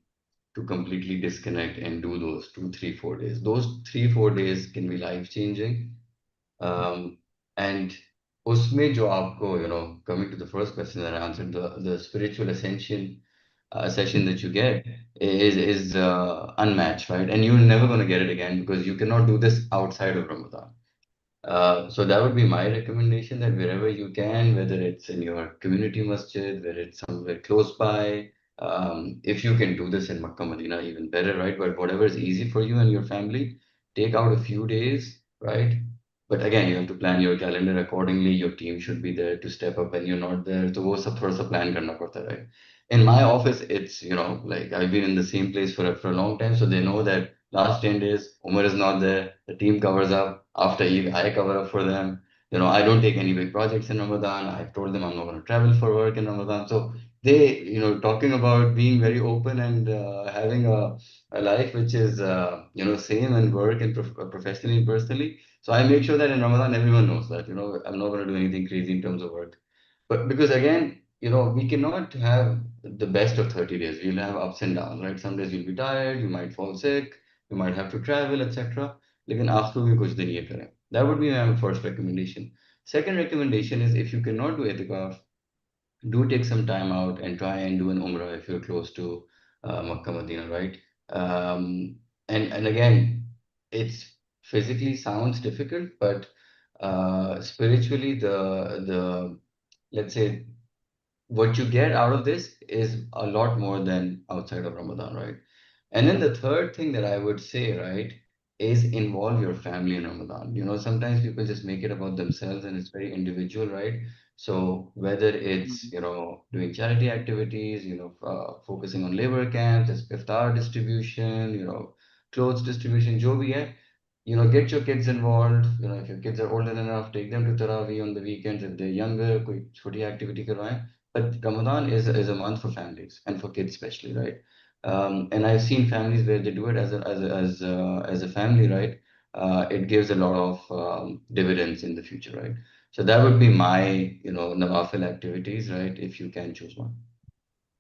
[SPEAKER 5] to completely disconnect and do those 2, 3, 4 days. Those 3, 4 days can be life changing. Um, and उसमें जो आपको, coming to the first question that I answered, the spiritual ascension session that you get is unmatched, right? And you're never going to get it again because you cannot do this outside of Ramadan. So that would be my recommendation that wherever you can, whether it's in your community masjid, whether it's somewhere close by, if you can do this in Makkah, Medina, even better, right? But whatever is easy for you and your family, take out a few days, right? But again, you have to plan your calendar accordingly. Your team should be there to step up when you're not there. So वो सब थोड़ा सा plan करना पड़ता है, right? In my office, it's, like I've been in the same place for a long time, so they know that last 10 days, Umar is not there. The team covers up. After Eid, I cover up for them. I don't take any big projects in Ramadan. I've told them I'm not going to travel for work in Ramadan. So they, talking about being very open and having a life which is, same and work and professionally and personally. So I make sure that in Ramadan, everyone knows that, I'm not going to do anything crazy in terms of work. But because again, we cannot have the best of 30 days. We'll have ups and downs, right? Some days you'll be tired, you might fall sick, you might have to travel, etc. लेकिन आखिर में कुछ दिन ये करें. That would be my first recommendation. Second recommendation is if you cannot do itikaf, do take some time out and try and do an umrah if you're close to Makkah, Medina, right? And again, it's physically sounds difficult, but spiritually the let's say what you get out of this is a lot more than outside of Ramadan, right? And then the third thing that I would say, right, is involve your family in Ramadan. Sometimes people just make it about themselves and it's very individual, right? So whether it's,
[SPEAKER 3] Mhm.
[SPEAKER 5] doing charity activities, focusing on labor camps, iftar distribution, clothes distribution, jo bhi hai, get your kids involved. If your kids are older enough, take them to Taraweeh on the weekends. If they're younger, koi choti activity karwaएं. But Ramadan is a month for families and for kids especially, right? And I've seen families where they do it as a family, right? It gives a lot of dividends in the future, right? So that would be my, Nawafil activities, right? If you can choose one.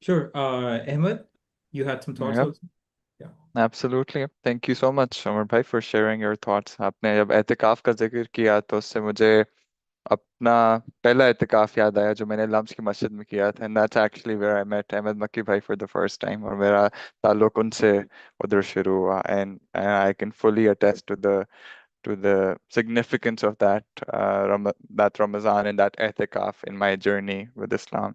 [SPEAKER 2] Sure. Ahmed, you had some thoughts
[SPEAKER 3] Yeah,
[SPEAKER 2] also? Yeah.
[SPEAKER 3] absolutely. Thank you so much, Amar bhai, for sharing your thoughts. आपने जब एतिकाफ का जिक्र किया तो उससे मुझे अपना पहला एतिकाफ याद आया जो मैंने लम्स की मस्जिद में किया था, and that's actually where I met Ahmed Makki bhai for the first time, और मेरा ताल्लुक उनसे उधर शुरू हुआ, and I can fully attest to the significance of that Ramadan and that etikaf in my journey with Islam.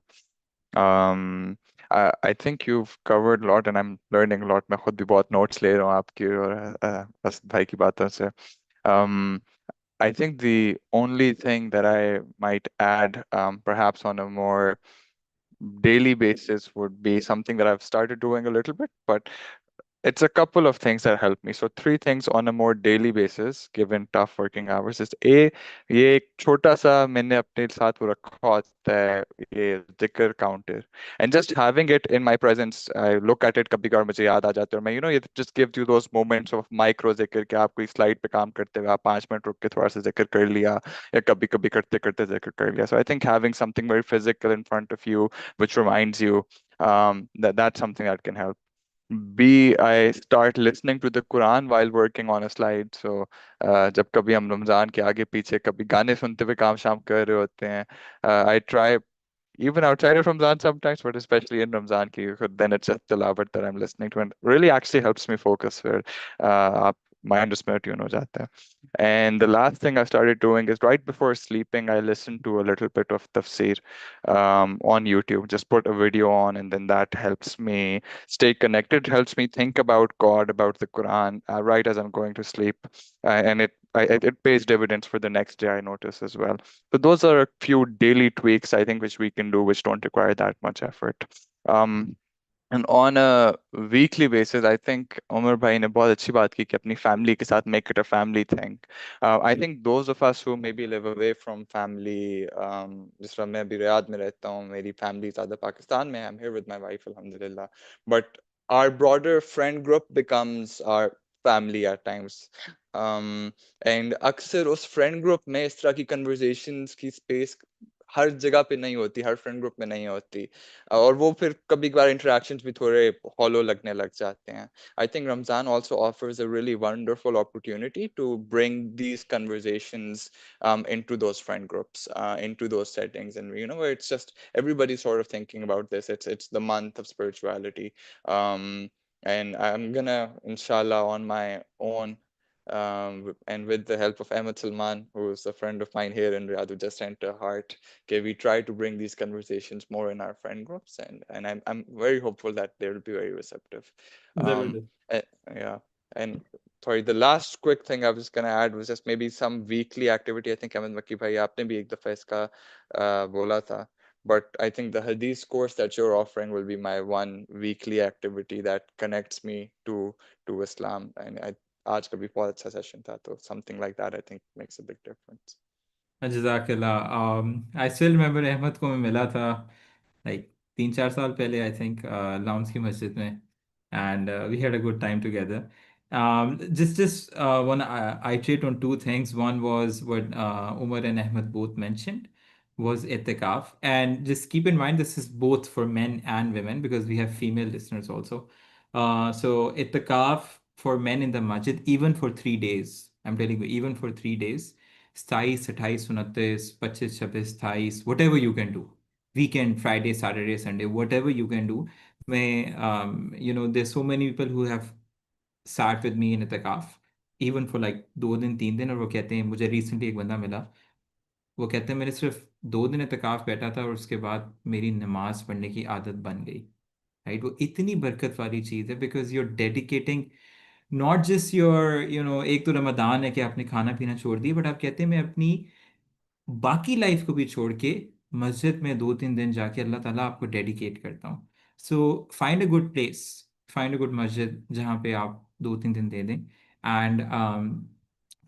[SPEAKER 3] I think you've covered a lot and I'm learning a lot. मैं खुद भी बहुत notes ले रहा हूँ आपकी और बस भाई की बातों से. Um, I think the only thing that I might add, perhaps on a more daily basis, would be something that I've started doing a little bit, but it's a couple of things that help me. So three things on a more daily basis, given tough working hours, is A, ये एक छोटा सा मैंने अपने साथ वो रखा होता है ये जिक्र counter, and just having it in my presence, I look at it कभी कभार मुझे याद आ जाता है और मैं it just gives you those moments of micro जिक्र कि आप कोई स्लाइड पे काम करते हुए आप 5 मिनट रुक के थोड़ा सा जिक्र कर लिया या कभी कभी करते करते जिक्र कर लिया. So I think having something very physical in front of you which reminds you, that's something that can help. B, I start listening to the Quran while working on a slide. So जब कभी हम रमजान के आगे पीछे कभी गाने सुनते हुए काम शाम कर रहे होते हैं, I try even outside of Ramadan sometimes, but especially in Ramadan, then it's just tilawat that I'm listening to, and really actually helps me focus. Where आप mind उसमें tune हो जाता है. And the last thing I started doing is right before sleeping, I listen to a little bit of tafsir on YouTube. Just put a video on, and then that helps me stay connected. Helps me think about God, about the Quran, right as I'm going to sleep, and it pays dividends for the next day. I notice as well. So those are a few daily tweaks I think which we can do, which don't require that much effort. Um, And on a weekly basis, I think Umar bhai ने बहुत अच्छी बात की कि अपनी family के साथ make it a family thing. I think those of us who maybe live away from family, जिस तरह मैं अभी रियाद में रहता हूँ, मेरी family ज़्यादा पाकिस्तान में है, I'm here with my wife, alhamdulillah. But our broader friend group becomes our family at times. And अक्सर उस friend group में इस तरह की conversations की space हर जगह पे नहीं होती, हर friend group में नहीं होती. और वो फिर कभी कभार interactions भी थोड़े hollow लगने लग जाते हैं. I think Ramzan also offers a really wonderful opportunity to bring these conversations into those friend groups, into those settings, and where it's just everybody sort of thinking about this. It's the month of spirituality, and I'm gonna, inshallah, on my own. And with the help of Ahmed Salman, who is a friend of mine here in Riyadh, who just sent a heart. Okay, we try to bring these conversations more in our friend groups, and I'm very hopeful that they will be very receptive. Um,
[SPEAKER 2] जबरदस्त.
[SPEAKER 3] eh, yeah, and sorry, the last quick thing I was gonna add was just maybe some weekly activity. I think Ahmed Makki bhai, आपने भी एक दफा इसका बोला था. But I think the Hadith course that you're offering will be my one weekly activity that connects me to Islam. And आज का भी बहुत अच्छा session था, तो something like that I think makes a big difference.
[SPEAKER 2] जज़ाकल्ला. I still remember Ahmad को मैं मिला था लाइक 3-4 साल पहले, आई थिंक लाउंज की मस्जिद में, and we had a good time together. Just want to iterate on two things. One was what Umar and Ahmed both mentioned was itikaf, and just keep in mind this is both for men and women because we have female listeners also. So itikaf for men in the masjid, even for 3 days. I'm telling you, even for 3 days. 27, 28, 29, 25, 26, 27, 28, whatever you can do. Weekend, Friday, Saturday, Sunday, whatever you can do. May there's so many people who have sat with me in itikaf, even for like 2 दिन 3 दिन, और वो कहते हैं, मुझे recently एक बंदा मिला, वो कहते हैं मैंने सिर्फ 2 दिन इतिकाफ बैठा था और उसके बाद मेरी नमाज पढ़ने की आदत बन गई. राइट, वो इतनी बरकत वाली चीज़ है because you are dedicating not just your एक तो रमदान है कि आपने खाना पीना छोड़ दिया, बट आप कहते हैं मैं अपनी बाकी लाइफ को भी छोड़ के मस्जिद में 2-3 दिन जाके अल्लाह ताला आपको डेडिकेट करता हूँ. So find a good place, find a good मस्जिद जहाँ पे आप 2-3 दिन दे दें. And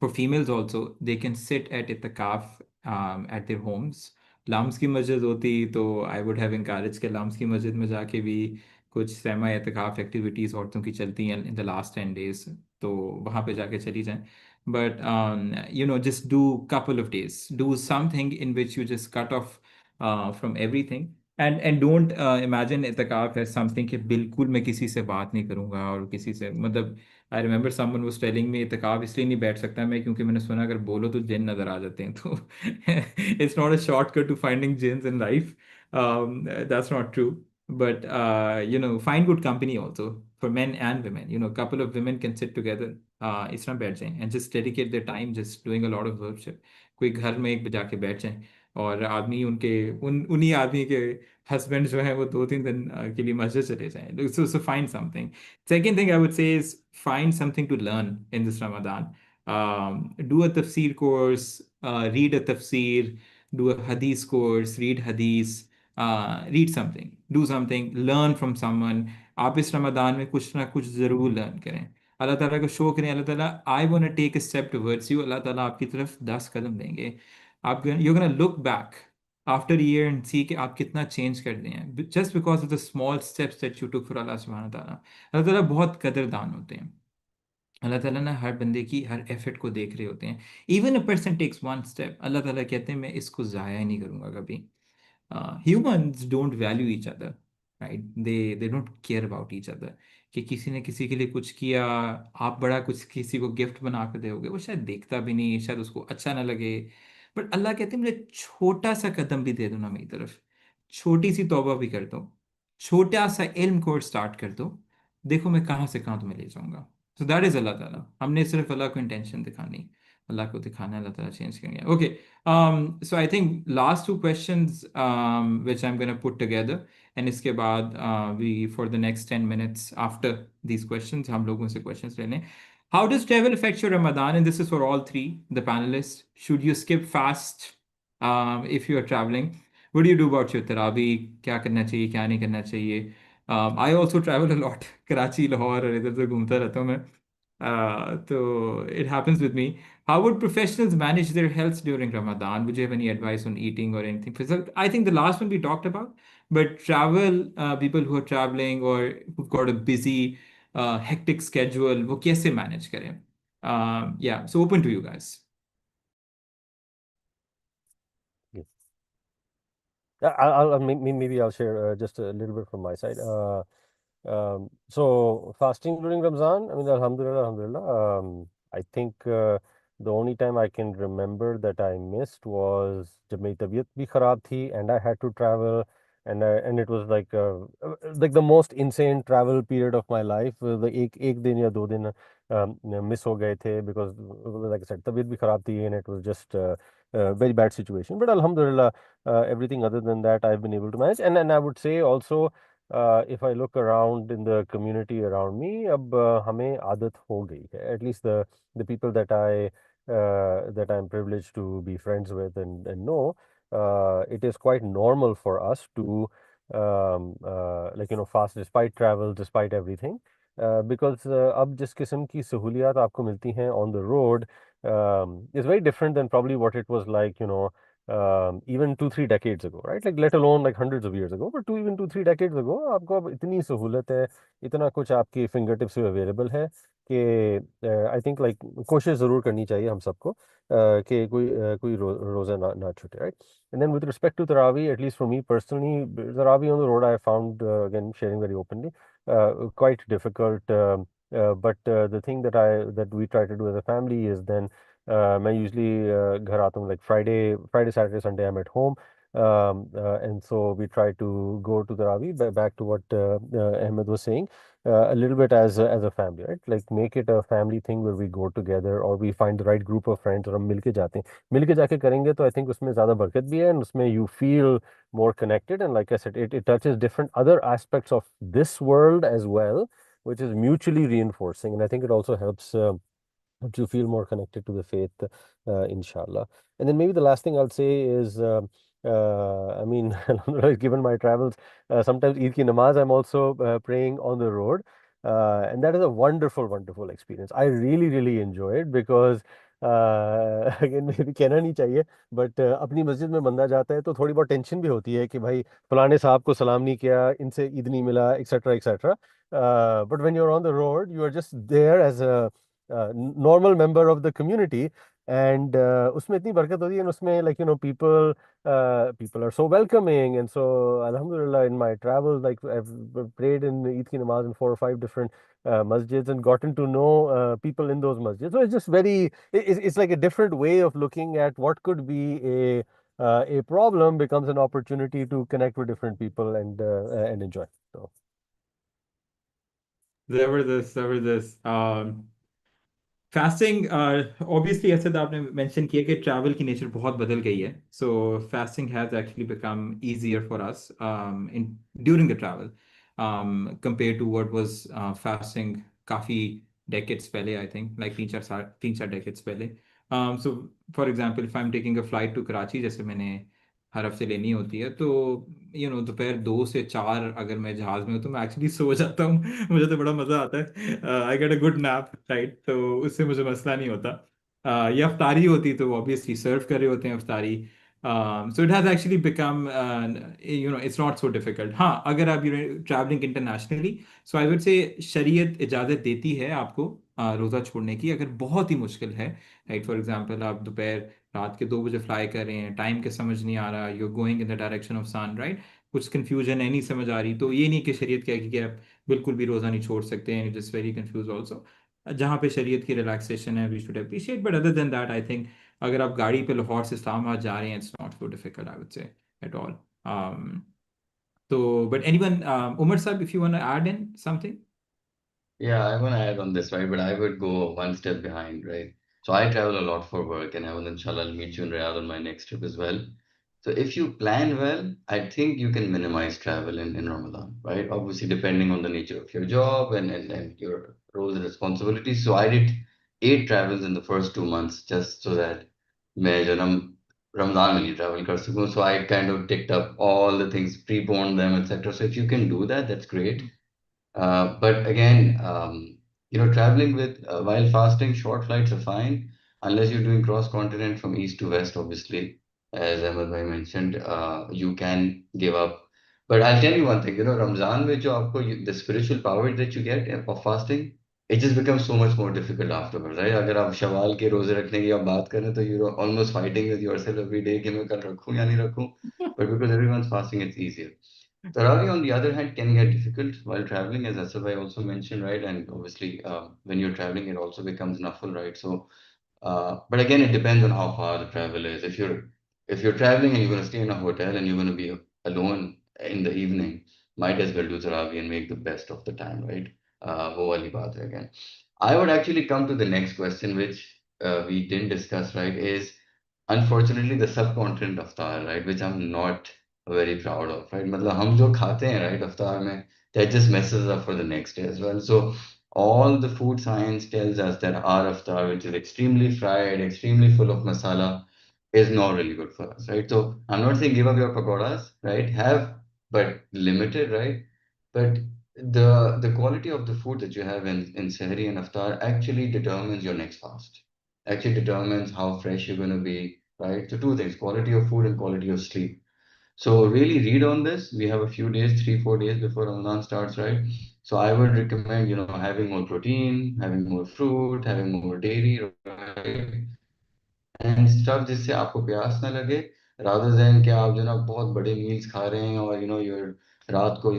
[SPEAKER 2] for females also they can sit at इतकाफ एट देयर होम्स. लाम्स की मस्जिद होती तो आई वुड हैव इनकरेज के लाम्स की मस्जिद में जाके भी कुछ सहमा इतकाफ एक्टिविटीज़ औरतों की चलती हैं इन द लास्ट 10 days, तो वहाँ पे जाके चली जाएं. But just do couple of days, do something in which you just cut off from everything, and don't imagine इत्तेकाफ as something कि बिल्कुल मैं किसी से बात नहीं करूंगा और किसी से, मतलब I remember someone was telling me इत्तेकाफ इसलिए नहीं बैठ सकता मैं क्योंकि मैंने सुना अगर बोलो तो जिन नजर आ जाते हैं, तो it's not a shortcut to finding jinns in life. That's not true. But find good company also for men and women. Couple of women can sit together इस तरह बैठ जाएं and just dedicate their time just doing a lot of worship. कोई घर में एक जाके बैठ जाएं और आदमी उनके उन्हीं आदमी के हस्बैंड जो है वो 2-3 दिन के लिए मस्जिद चले जाएं. So find something. Second thing I would say is find something to learn in this Ramadan. Do a tafsir course, read a tafsir, do a hadith course, read hadith, read something, do something, learn from someone. आप इस रमदान में कुछ ना कुछ ज़रूर learn करें. अल्लाह ताला को शो करें, Allah Taala I want to take a step towards you, Allah Taala आपकी तरफ 10 कदम देंगे. आप you gonna look back after year and see कि आप कितना चेंज कर दिए हैं just because of the small steps that you took for Allah सुब्हानहू व तआला. अल्लाह ताला बहुत कदरदान होते हैं. अल्लाह ताला ना हर बंदे की हर एफर्ट को देख रहे होते हैं. Even a person takes one step, Allah Taala कहते हैं मैं इसको ज़ाया ही नहीं करूँगा कभी. Humans don't value each other, right? They don't care about each other. कि किसी ने किसी के लिए कुछ किया, आप बड़ा कुछ किसी को गिफ्ट बना कर दोगे, वो शायद देखता भी नहीं, शायद उसको अच्छा ना लगे. बट अल्लाह कहते हैं मुझे छोटा सा कदम भी दे दो ना मेरी तरफ, छोटी सी तौबा भी कर दो, छोटा सा इल्म कोर्स स्टार्ट कर दो, देखो मैं कहाँ से कहाँ तुम्हें ले जाऊंगा. सो दैट इज अल्लाह ताला. हमने सिर्फ अल्लाह को इंटेंशन दिखानी, अल्लाह को दिखाना, अल्लाह ताला चेंज करेंगे. Okay. So I think last two questions which I'm going to put together, and इसके बाद we for the next 10 minutes after these questions हम लोगों से questions लेने. How does travel affect your Ramadan? And this is for all three, the panelists. Should you skip fast if you are traveling? What do you do about your Taraweeh? क्या करना चाहिए, क्या नहीं करना चाहिए? I also travel a lot. Karachi Lahore और इधर उधर घूमता रहता हूँ मैं. So it happens with me. How would professionals manage their health during Ramadan? Would you have any advice on eating or anything? I think the last one we talked about, but travel, people who are traveling or who've got a busy, hectic schedule, वो कैसे manage करें? Yeah, so open to you guys.
[SPEAKER 4] Yes. Maybe I'll share just a little bit from my side. So fasting during Ramzan, I mean, Alhamdulillah, Alhamdulillah. I think the only time I can remember that I missed was जब मेरी तबीयत भी खराब थी and I had to travel and it was like the most insane travel period of my life. The एक दिन या 2 दिन miss हो गए थे because like I said तबीयत भी खराब थी and it was just a very bad situation. But Alhamdulillah, everything other than that I've been able to manage. And I would say also if I look around in the community around me, अब हमें आदत हो गई है. At least the people that I'm privileged to be friends with and know, it is quite normal for us to fast despite travel, despite everything. Because अब जिस किस्म की सहूलियात आपको मिलती हैं on the road is very different than probably what it was like, even 2-3 decades ago, right? Like let alone like hundreds of years ago, but even 2-3 decades ago, आपको अब इतनी सहूलत है, इतना कुछ आपकी फिंगर टिप्स पे अवेलेबल है कि आई थिंक लाइक कोशिश ज़रूर करनी चाहिए हम सबको कि कोई रोज़ा ना छूटे, right? And then with respect to Taraweeh, at least for me personally, Taraweeh on the road I found, again, sharing very openly, quite difficult. But the thing that we try to do as a family is then मैं usually घर आता हूँ like Friday, Saturday, Sunday I'm at home. And so we try to go to Taraweeh, back to what Ahmed was saying, a little bit as a family, right? Like make it a family thing where we go together or we find the right group of friends और हम मिलके जाते हैं. मिलके जाके करेंगे तो I think उसमें ज़्यादा बरकत भी है and उसमें you feel more connected, and like I said, it touches different other aspects of this world as well, which is mutually reinforcing, and I think it also helps to feel more connected to the faith, inshallah. And then maybe the last thing I'll say is, I mean, given my travels, sometimes Eid ki namaz, I'm also praying on the road. And that is a wonderful, wonderful experience. I really, really enjoy it because, again, maybe कहना नहीं चाहिए, but अपनी मस्जिद में बंदा जाता है तो थोड़ी बहुत टेंशन भी होती है कि भाई फलाने साहब को सलाम नहीं किया, इनसे ईद नहीं मिला, etc., etc. But when you're on the road, you are just there as a normal member of the community, and उसमें इतनी बरकत होती है, and उसमें like people are so welcoming, and so alhamdulillah in my travels, like I've prayed in Eid ki namaz in 4 or 5 different masjids and gotten to know people in those masjids. So it's just it's like a different way of looking at what could be a problem becomes an opportunity to connect with different people and enjoy. So
[SPEAKER 2] Zabardast, Zabardast. Fasting obviously ऐसे तो आपने mention किया कि travel की nature बहुत बदल गई है. So fasting has actually become easier for us in during the travel compare to what was fasting काफ़ी डेकेड्स पहले. आई थिंक लाइक 3-4 डेकेड्स पहले. So for example if I am taking a flight to Karachi, जैसे मैंने हर हफ्ते लेनी होती है, तो दोपहर 2 से 4 अगर मैं जहाज़ में हूँ तो मैं एक्चुअली सो जाता हूँ. मुझे तो बड़ा मज़ा आता है. I get a good nap, right? तो उससे मुझे मसला नहीं होता. ये अफ्तारी होती तो ऑब्वियसली सर्व कर रहे होते हैं अफ्तारी. So it has actually become it's not so difficult. हाँ, अगर आप traveling internationally, so I would say शरीयत इजाज़त देती है आपको रोज़ा छोड़ने की, अगर बहुत ही मुश्किल है. राइट, फॉर एग्जांपल आप दोपहर रात के 2 बजे फ्लाई कर रहे हैं, टाइम के समझ नहीं आ रहा, you are going in the direction of sun, right? कुछ कंफ्यूजन है, नहीं समझ आ रही, तो ये नहीं कि शरीयत कहेगी कि आप बिल्कुल भी रोज़ा नहीं छोड़ सकते हैं. Just very confuse also. जहाँ पे शरीयत की रिलैक्सेशन है, we should appreciate. But other than that I think अगर आप गाड़ी पे लाहौर से इस्लामाबाद जा रहे हैं, it's not so difficult, I would say, at all. तो but anyone, Umar sahab, if you want to add in something.
[SPEAKER 5] Yeah, I want to add on this, right? But I would go one step behind, right? So I travel a lot for work, and I will, inshallah, I'll meet you in Riyadh on my next trip as well. So if you plan well, I think you can minimize travel in Ramadan, right? Obviously, depending on the nature of your job and your roles and responsibilities. So I did 8 travels in the first 2 months just so that मैं जो ना Ramadan में नहीं travel कर सकूं. So I kind of ticked up all the things, pre-boned them, etc. So if you can do that, that's great. But again, traveling with while fasting, short flights are fine unless you're doing cross continent from east to west. Obviously, as Ahmed bhai mentioned, you can give up. But I'll tell you one thing. Ramzan में जो आपको the spiritual power that you get of fasting, it just becomes so much more difficult afterwards, right? अगर आप शवाल के रोजे रखने की आप बात करें तो you're almost fighting with yourself every day कि मैं कल रखूं या नहीं रखूं. But because everyone's fasting, it's easier. Tarawih, on the other hand, can get difficult while traveling, as Asaf also mentioned, right? And obviously, when you're traveling, it also becomes nafil, right? So, but again, it depends on how far the travel is. If you're traveling and you're going to stay in a hotel and you're going to be alone in the evening, might as well do Tarawih and make the best of the time, right? वो वाली बात है again. I would actually come to the next question, which we didn't discuss, right? Is unfortunately the subcontinent of Tar, right? Which I'm not very proud of, right? मतलब हम जो खाते हैं, right, अफ्तार में, that just messes up for the next day as well. So all the food science tells us that our iftar, which is extremely fried, extremely full of masala, is not really good for us, right? So I'm not saying give up your pakoras, right? Have, but limited, right? But the quality of the food that you have in Sehri and Iftar actually determines your next fast. Actually determines how fresh you're going to be, right? So two things: quality of food and quality of sleep. So really read on this. We have a few days, 3, 4 days before Ramadan starts, right? So I would recommend, having more protein, having more fruit, having more dairy, right? And stuff जिससे आपको प्यास ना लगे, rather than कि आप बहुत बड़े meals खा रहे हैं और you're रात को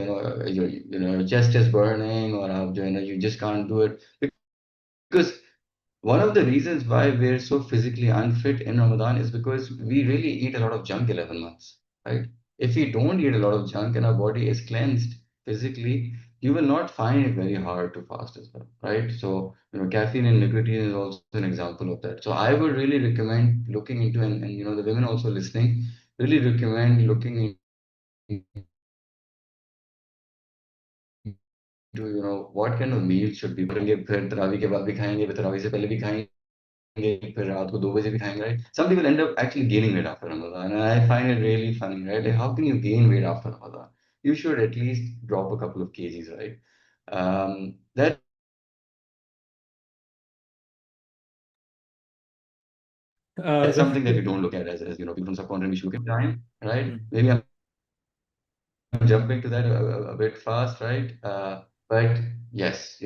[SPEAKER 5] your chest is burning और आप you just can't do it because one of the reasons why we're so physically unfit in Ramadan is because we really eat a lot of junk 11 months, right? If we don't eat a lot of junk and our body is cleansed physically, you will not find it very hard to fast as well, right? So, caffeine and nicotine is also an example of that. So I would really recommend looking into, and the women also listening, really recommend looking into, what kind of meal should be करेंगे फिर तरावी के बाद भी खाएंगे फिर तरावी से पहले भी खाएंगे फिर रात को 2 बजे भी खाएंगे, right? Some people end up actually gaining weight after Ramadan, and I find it really funny, right? Like, how can you gain weight after Ramadan? You should at least drop a couple of kgs, right? That's something that you don't look at as people from subcontinent. We should look at time, right?
[SPEAKER 2] Mm.
[SPEAKER 5] Maybe I'm jumping to that a bit fast, right? But yes,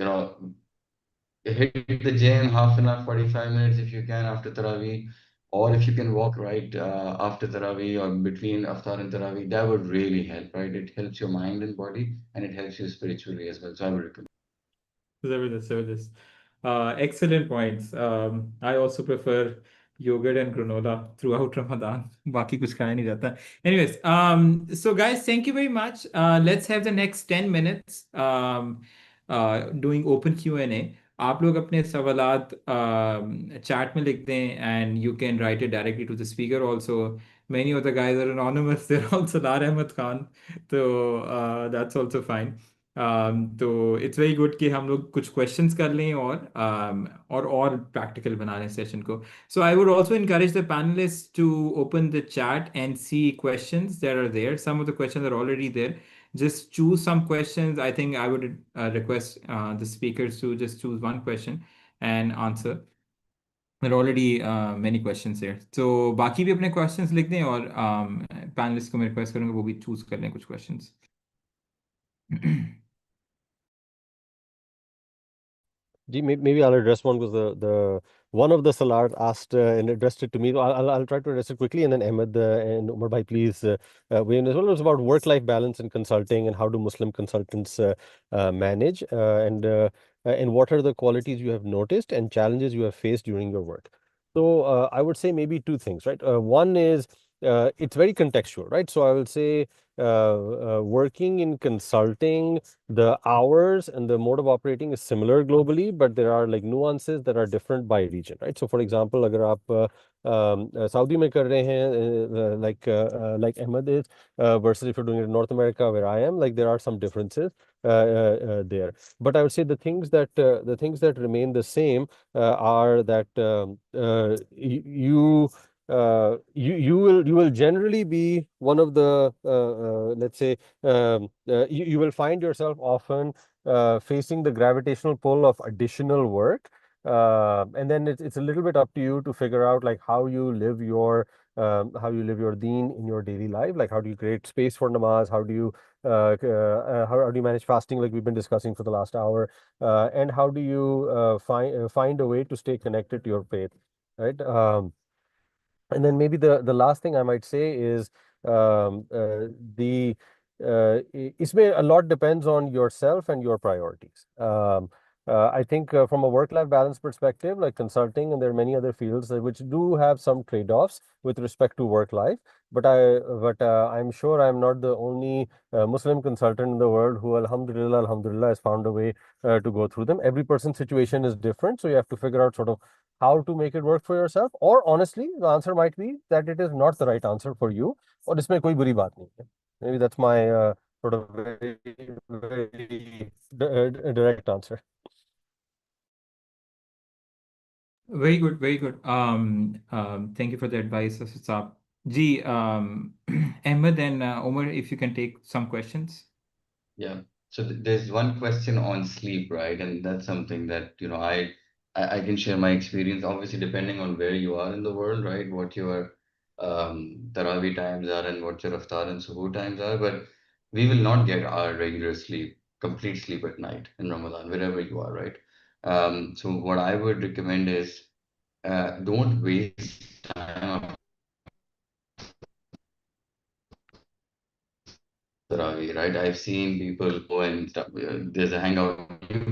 [SPEAKER 5] hit the gym half an hour, 45 minutes if you can after Taraweeh, or if you can walk right after Taraweeh or between Aftar and Taraweeh, that would really help, right? It helps your mind and body and it helps you spiritually as well. So I would recommend.
[SPEAKER 2] Zabardast, zabardast. Excellent points. I also prefer yogurt and granola throughout Ramadan. बाकी कुछ खाया नहीं जाता. Anyways, so guys, thank you very much. Let's have the next 10 minutes doing open Q&A. आप लोग अपने सवालात chat में लिख दें and you can write it directly to the speaker also. Many of the guys are anonymous. They're also Lar Ahmed Khan. So that's also fine. तो it's very good कि हम लोग कुछ क्वेश्चंस कर लें और प्रैक्टिकल बना लें सेशन को. So I would also encourage the panelists to open the chat and see questions that are there. Some of the questions are already there. Just choose some questions. I think I would request the speakers to just choose one question and answer. There are already many questions here. So बाकी भी अपने questions लिख दें और panelists को मैं request करूँगा वो भी choose कर लें कुछ questions.
[SPEAKER 4] Maybe I'll address one because the one of the Salars asked and addressed it to me. So I'll try to address it quickly, and then Ahmed and Umar bhai, please weigh in as well. It was about work-life balance in consulting and how do Muslim consultants manage, and what are the qualities you have noticed and challenges you have faced during your work. So I would say maybe two things, right? One is it's very contextual, right? So I will say working in consulting, the hours and the mode of operating is similar globally, but there are like nuances that are different by region, right? So for example, अगर आप Saudi में कर रहे हैं, like Ahmed is, versus if you're doing it in North America where I am, like there are some differences there. But I would say the things that remain the same are that you you will generally be one of the let's say you will find yourself often facing the gravitational pull of additional work, and then it's a little bit up to you to figure out like how you live your deen in your daily life. Like how do you create space for namaz? How do you manage fasting, like we've been discussing for the last hour, and how do you find a way to stay connected to your faith, right? And then maybe the last thing I might say is the isme a lot depends on yourself and your priorities. I think from a work-life balance perspective, like consulting, and there are many other fields which do have some trade-offs with respect to work life. But I'm sure I'm not the only Muslim consultant in the world who, alhamdulillah, has found a way to go through them. Every person's situation is different, so you have to figure out sort of how to make it work for yourself. Or honestly, the answer might be that it is not the right answer for you, or इसमें कोई बुरी बात नहीं है. Maybe that's my sort of very, very direct answer.
[SPEAKER 2] Very good, very good. Thank you for the advice, Asad Saab. Ji, Ahmed and Omar, if you can take some questions.
[SPEAKER 5] Yeah. So there's one question on sleep, right? And that's something that, I can share my experience, obviously, depending on where you are in the world, right? What your Tarawih times are and what your Iftar and Suhoor times are. But we will not get our regular sleep, complete sleep at night in Ramadan, wherever you are, right? So what I would recommend is don't waste time Tarawih, right? I've seen people go and stuff, there's a hangout.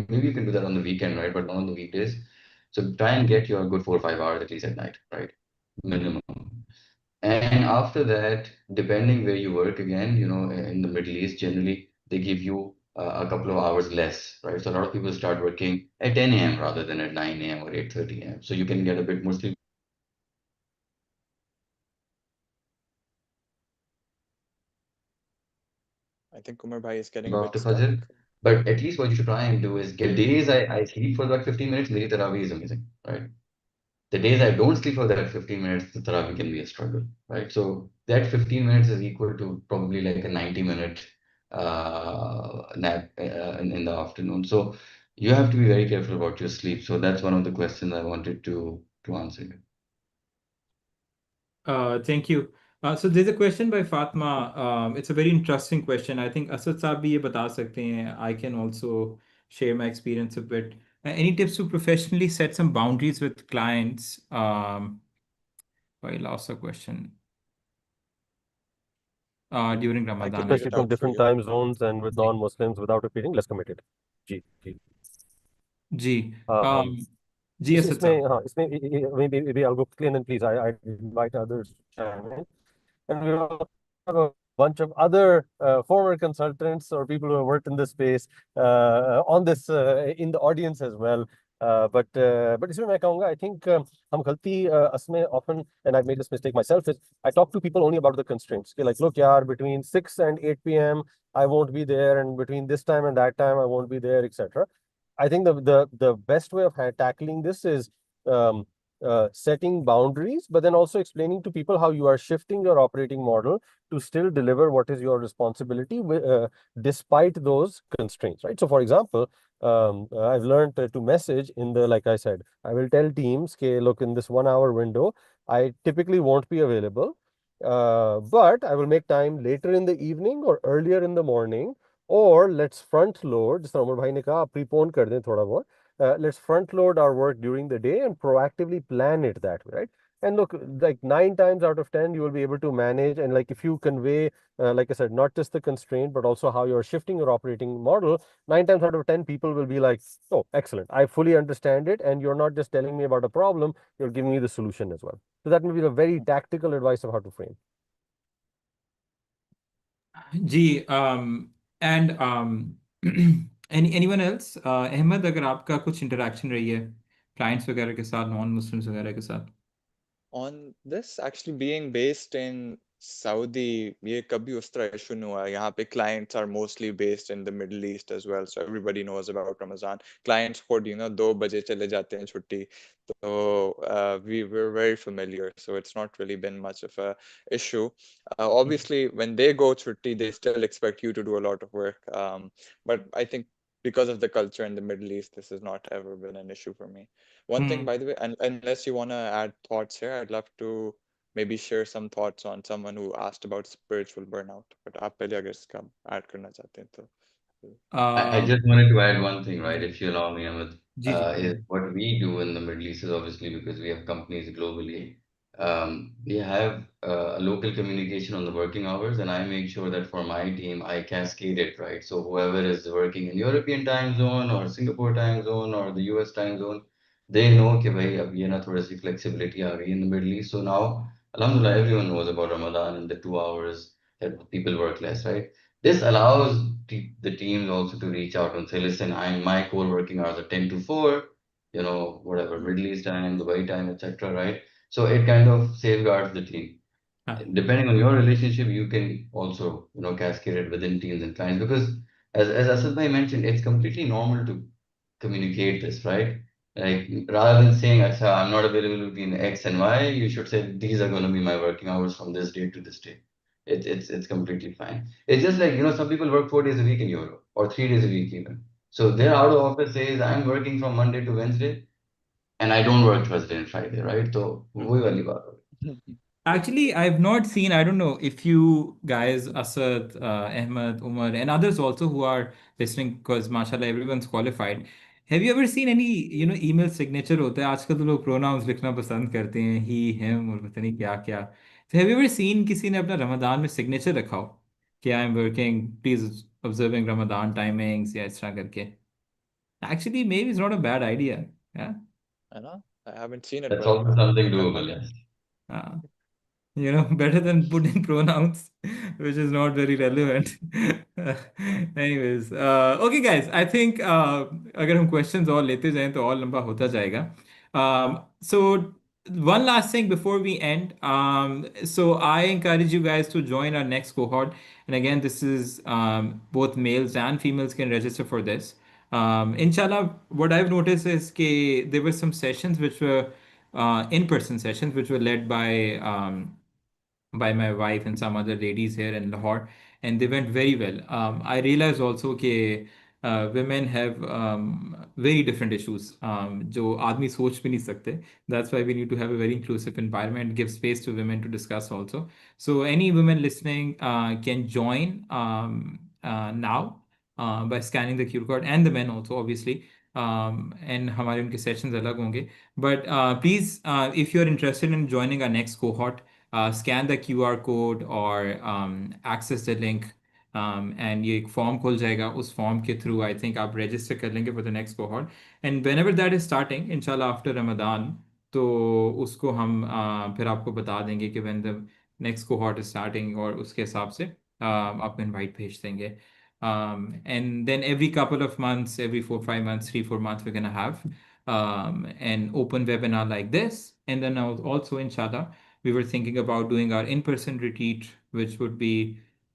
[SPEAKER 5] Maybe you can do that on the weekend, right? But not on the weekdays. So try and get your good 4 or 5 hours at least at night, right? Minimum. And after that, depending where you work again, in the Middle East, generally they give you a couple of hours less, right? So a lot of people start working at 10 a.m. rather than at 9 a.m. or 8:30 a.m. So you can get a bit more sleep
[SPEAKER 3] I think Umar Bhai is getting a bit
[SPEAKER 5] after
[SPEAKER 3] stuck.
[SPEAKER 5] Fajr. But at least what you should try and do is get days I sleep for about 15 minutes, Meri Tarawih is amazing, right? The days I don't sleep for that 15 minutes, the Tarawih can be a struggle, right? So that 15 minutes is equal to probably like a 90-minute nap in the afternoon. So you have to be very careful about your sleep. So that's one of the questions I wanted to answer.
[SPEAKER 2] Thank you. So there's a question by Fatma. It's a very interesting question. I think Asad साहब भी ये बता सकते हैं. I can also share my experience a bit. Any tips to professionally set some boundaries with clients? I lost the question. During
[SPEAKER 3] I can
[SPEAKER 2] Ramadan, I
[SPEAKER 3] read
[SPEAKER 4] Especially
[SPEAKER 3] it
[SPEAKER 2] guess.
[SPEAKER 4] from
[SPEAKER 3] out for
[SPEAKER 4] different
[SPEAKER 3] you.
[SPEAKER 4] time zones and with
[SPEAKER 2] ji
[SPEAKER 4] non-Muslims without appearing less committed. Ji, ji.
[SPEAKER 2] Ji
[SPEAKER 4] Um,
[SPEAKER 2] जी असद
[SPEAKER 4] इसमें
[SPEAKER 2] साहब.
[SPEAKER 4] हाँ इसमें maybe I'll go quickly and then please I invite others to chime in. And we also have a bunch of other former consultants or people who have worked in this space on this in the audience as well. But इसमें मैं कहूँगा I think हम गलती असमें often, and I've made this mistake myself, is I talk to people only about the constraints. Okay, like look यार, between 6 and 8 p.m. I won't be there, and between this time and that time I won't be there, etc. I think the best way of tackling this is um, setting boundaries, but then also explaining to people how you are shifting your operating model to still deliver what is your responsibility despite those constraints, right? So, for example, I've learned to message in the, like I said, I will tell teams, okay, look, in this 1 hour window, I typically won't be available, but I will make time later in the evening or earlier in the morning, or let's front load, जिस तरह उमर भाई ने कहा, prepone कर दें थोड़ा बहुत. Let's front load our work during the day and proactively plan it that way, right? And look, like 9 times out of 10, you will be able to manage. And like if you convey, like I said, not just the constraint, but also how you're shifting your operating model, 9 times out of 10, people will be like, oh, excellent. I fully understand it. And you're not just telling me about a problem, you're giving me the solution as well. So that may be a very tactical advice of how to frame.
[SPEAKER 2] Ji and anyone else? Ahmad, अगर आपका कुछ interaction रही है clients वगैरह के साथ, non Muslims वगैरह के साथ.
[SPEAKER 3] On this, actually being based in Saudi, ये कभी उस तरह issue नहीं हुआ. यहाँ पे clients are mostly based in the Middle East as well, so everybody knows about Ramadan. Clients खुद, 2 बजे चले जाते हैं छुट्टी, so we were very familiar, so it's not really been much of a issue. Obviously, when they go छुट्टी, they still expect you to do a lot of work, but I think because of the culture in the Middle East, this has not ever been an issue for me. One thing, by the way, unless you want to add thoughts here, I'd love to maybe share some thoughts on someone who asked about spiritual burnout. But आप पहले अगर इसका add करना चाहते हैं तो.
[SPEAKER 5] I
[SPEAKER 2] uh,
[SPEAKER 5] just wanted to add one thing, right? If you allow me, Amit,
[SPEAKER 2] ji ji
[SPEAKER 5] is what we do in the Middle East is obviously because we have companies globally. We have a local communication on the working hours, and I make sure that for my team, I cascade it, right? So whoever is working in European time zone or Singapore time zone or the US time zone, they know कि भाई अब ये ना थोड़ी सी flexibility आ गई in the Middle East. So now, alhamdulillah, everyone knows about Ramadan and the 2 hours that people work less, right? This allows the teams also to reach out and say, listen, my core working hours are 10 to 4, whatever, Middle East time, Dubai time, etc. Right? So it kind of safeguards the team.
[SPEAKER 2] हाँ
[SPEAKER 5] Depending on your relationship, you can also, cascade it within teams and clients because as Asad bhai mentioned, it's completely normal to communicate this, right? Like rather than saying, "Acha, I'm not available between X and Y, you should say these are going to be my working hours from this date to this date. It's completely fine. It's just like, some people work 4 days a week in Europe or 3 days a week even. So their out of office says I'm working from Monday to Wednesday and I don't work Thursday and Friday, right? So वही वाली बात हो
[SPEAKER 2] Actually, I've not seen, I don't know if you guys, Asad, Ahmed, Umar, and others also who are listening, because mashallah, everyone's qualified. Have you ever seen any, email signature होता है आजकल तो लोग pronouns लिखना पसंद करते हैं he, him और पता नहीं क्या क्या. So have you ever seen किसी ने अपना रमदान में signature रखा हो कि I am working, please observing Ramadan timings या इस तरह करके. Actually, maybe it's not a bad idea. Yeah.
[SPEAKER 3] है ना? I haven't seen it,
[SPEAKER 5] That's
[SPEAKER 3] but
[SPEAKER 5] also something
[SPEAKER 3] करना
[SPEAKER 5] doable,
[SPEAKER 3] चाहिए.
[SPEAKER 5] yes.
[SPEAKER 2] Uh, better than putting pronouns, which is not very relevant. Anyways, okay, guys, I think अगर हम questions और लेते जाएं तो और लंबा होता जाएगा. So one last thing before we end. So I encourage you guys to join our next cohort. And again, this is both males and females can register for this. Inshallah, what I've noticed is that there were some sessions which were in-person sessions, which were led by my wife and some other ladies here in Lahore, and they went very well. I realized also that women have very different issues, जो आदमी सोच भी नहीं सकते. That's why we need to have a very inclusive environment, give space to women to discuss also. So any women listening can join now by scanning the QR code, and the men also, obviously. And हमारे उनके sessions अलग होंगे. But please, if you're interested in joining our next cohort, scan the QR code or access the link. And ये एक form खुल जाएगा. उस form के थ्रू आई थिंक आप रजिस्टर कर लेंगे for the next cohort. And when ever that is starting इंशाल्लाह आफ्टर रमदान, तो उसको हम फिर आपको बता देंगे कि when the next cohort is starting, और उसके हिसाब से आपको इनवाइट भेज देंगे. And then every couple of months, every 4 5 months, 3 4 months, we're gonna have an open webinar like this. And then also, inshallah, we were thinking about doing our in-person retreat, which would be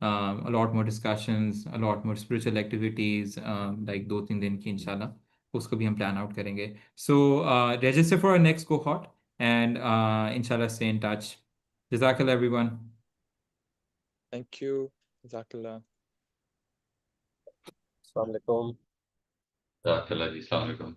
[SPEAKER 2] a lot more discussions, a lot more spiritual activities, like 2 3 दिन की inshallah. उसको भी हम plan out करेंगे. So register for our next cohort, and inshallah stay in touch. Jazakallah everyone.
[SPEAKER 3] Thank you. Jazakallah.
[SPEAKER 4] Assalamu alaikum.
[SPEAKER 5] Jazakallah ji. Assalamu alaikum.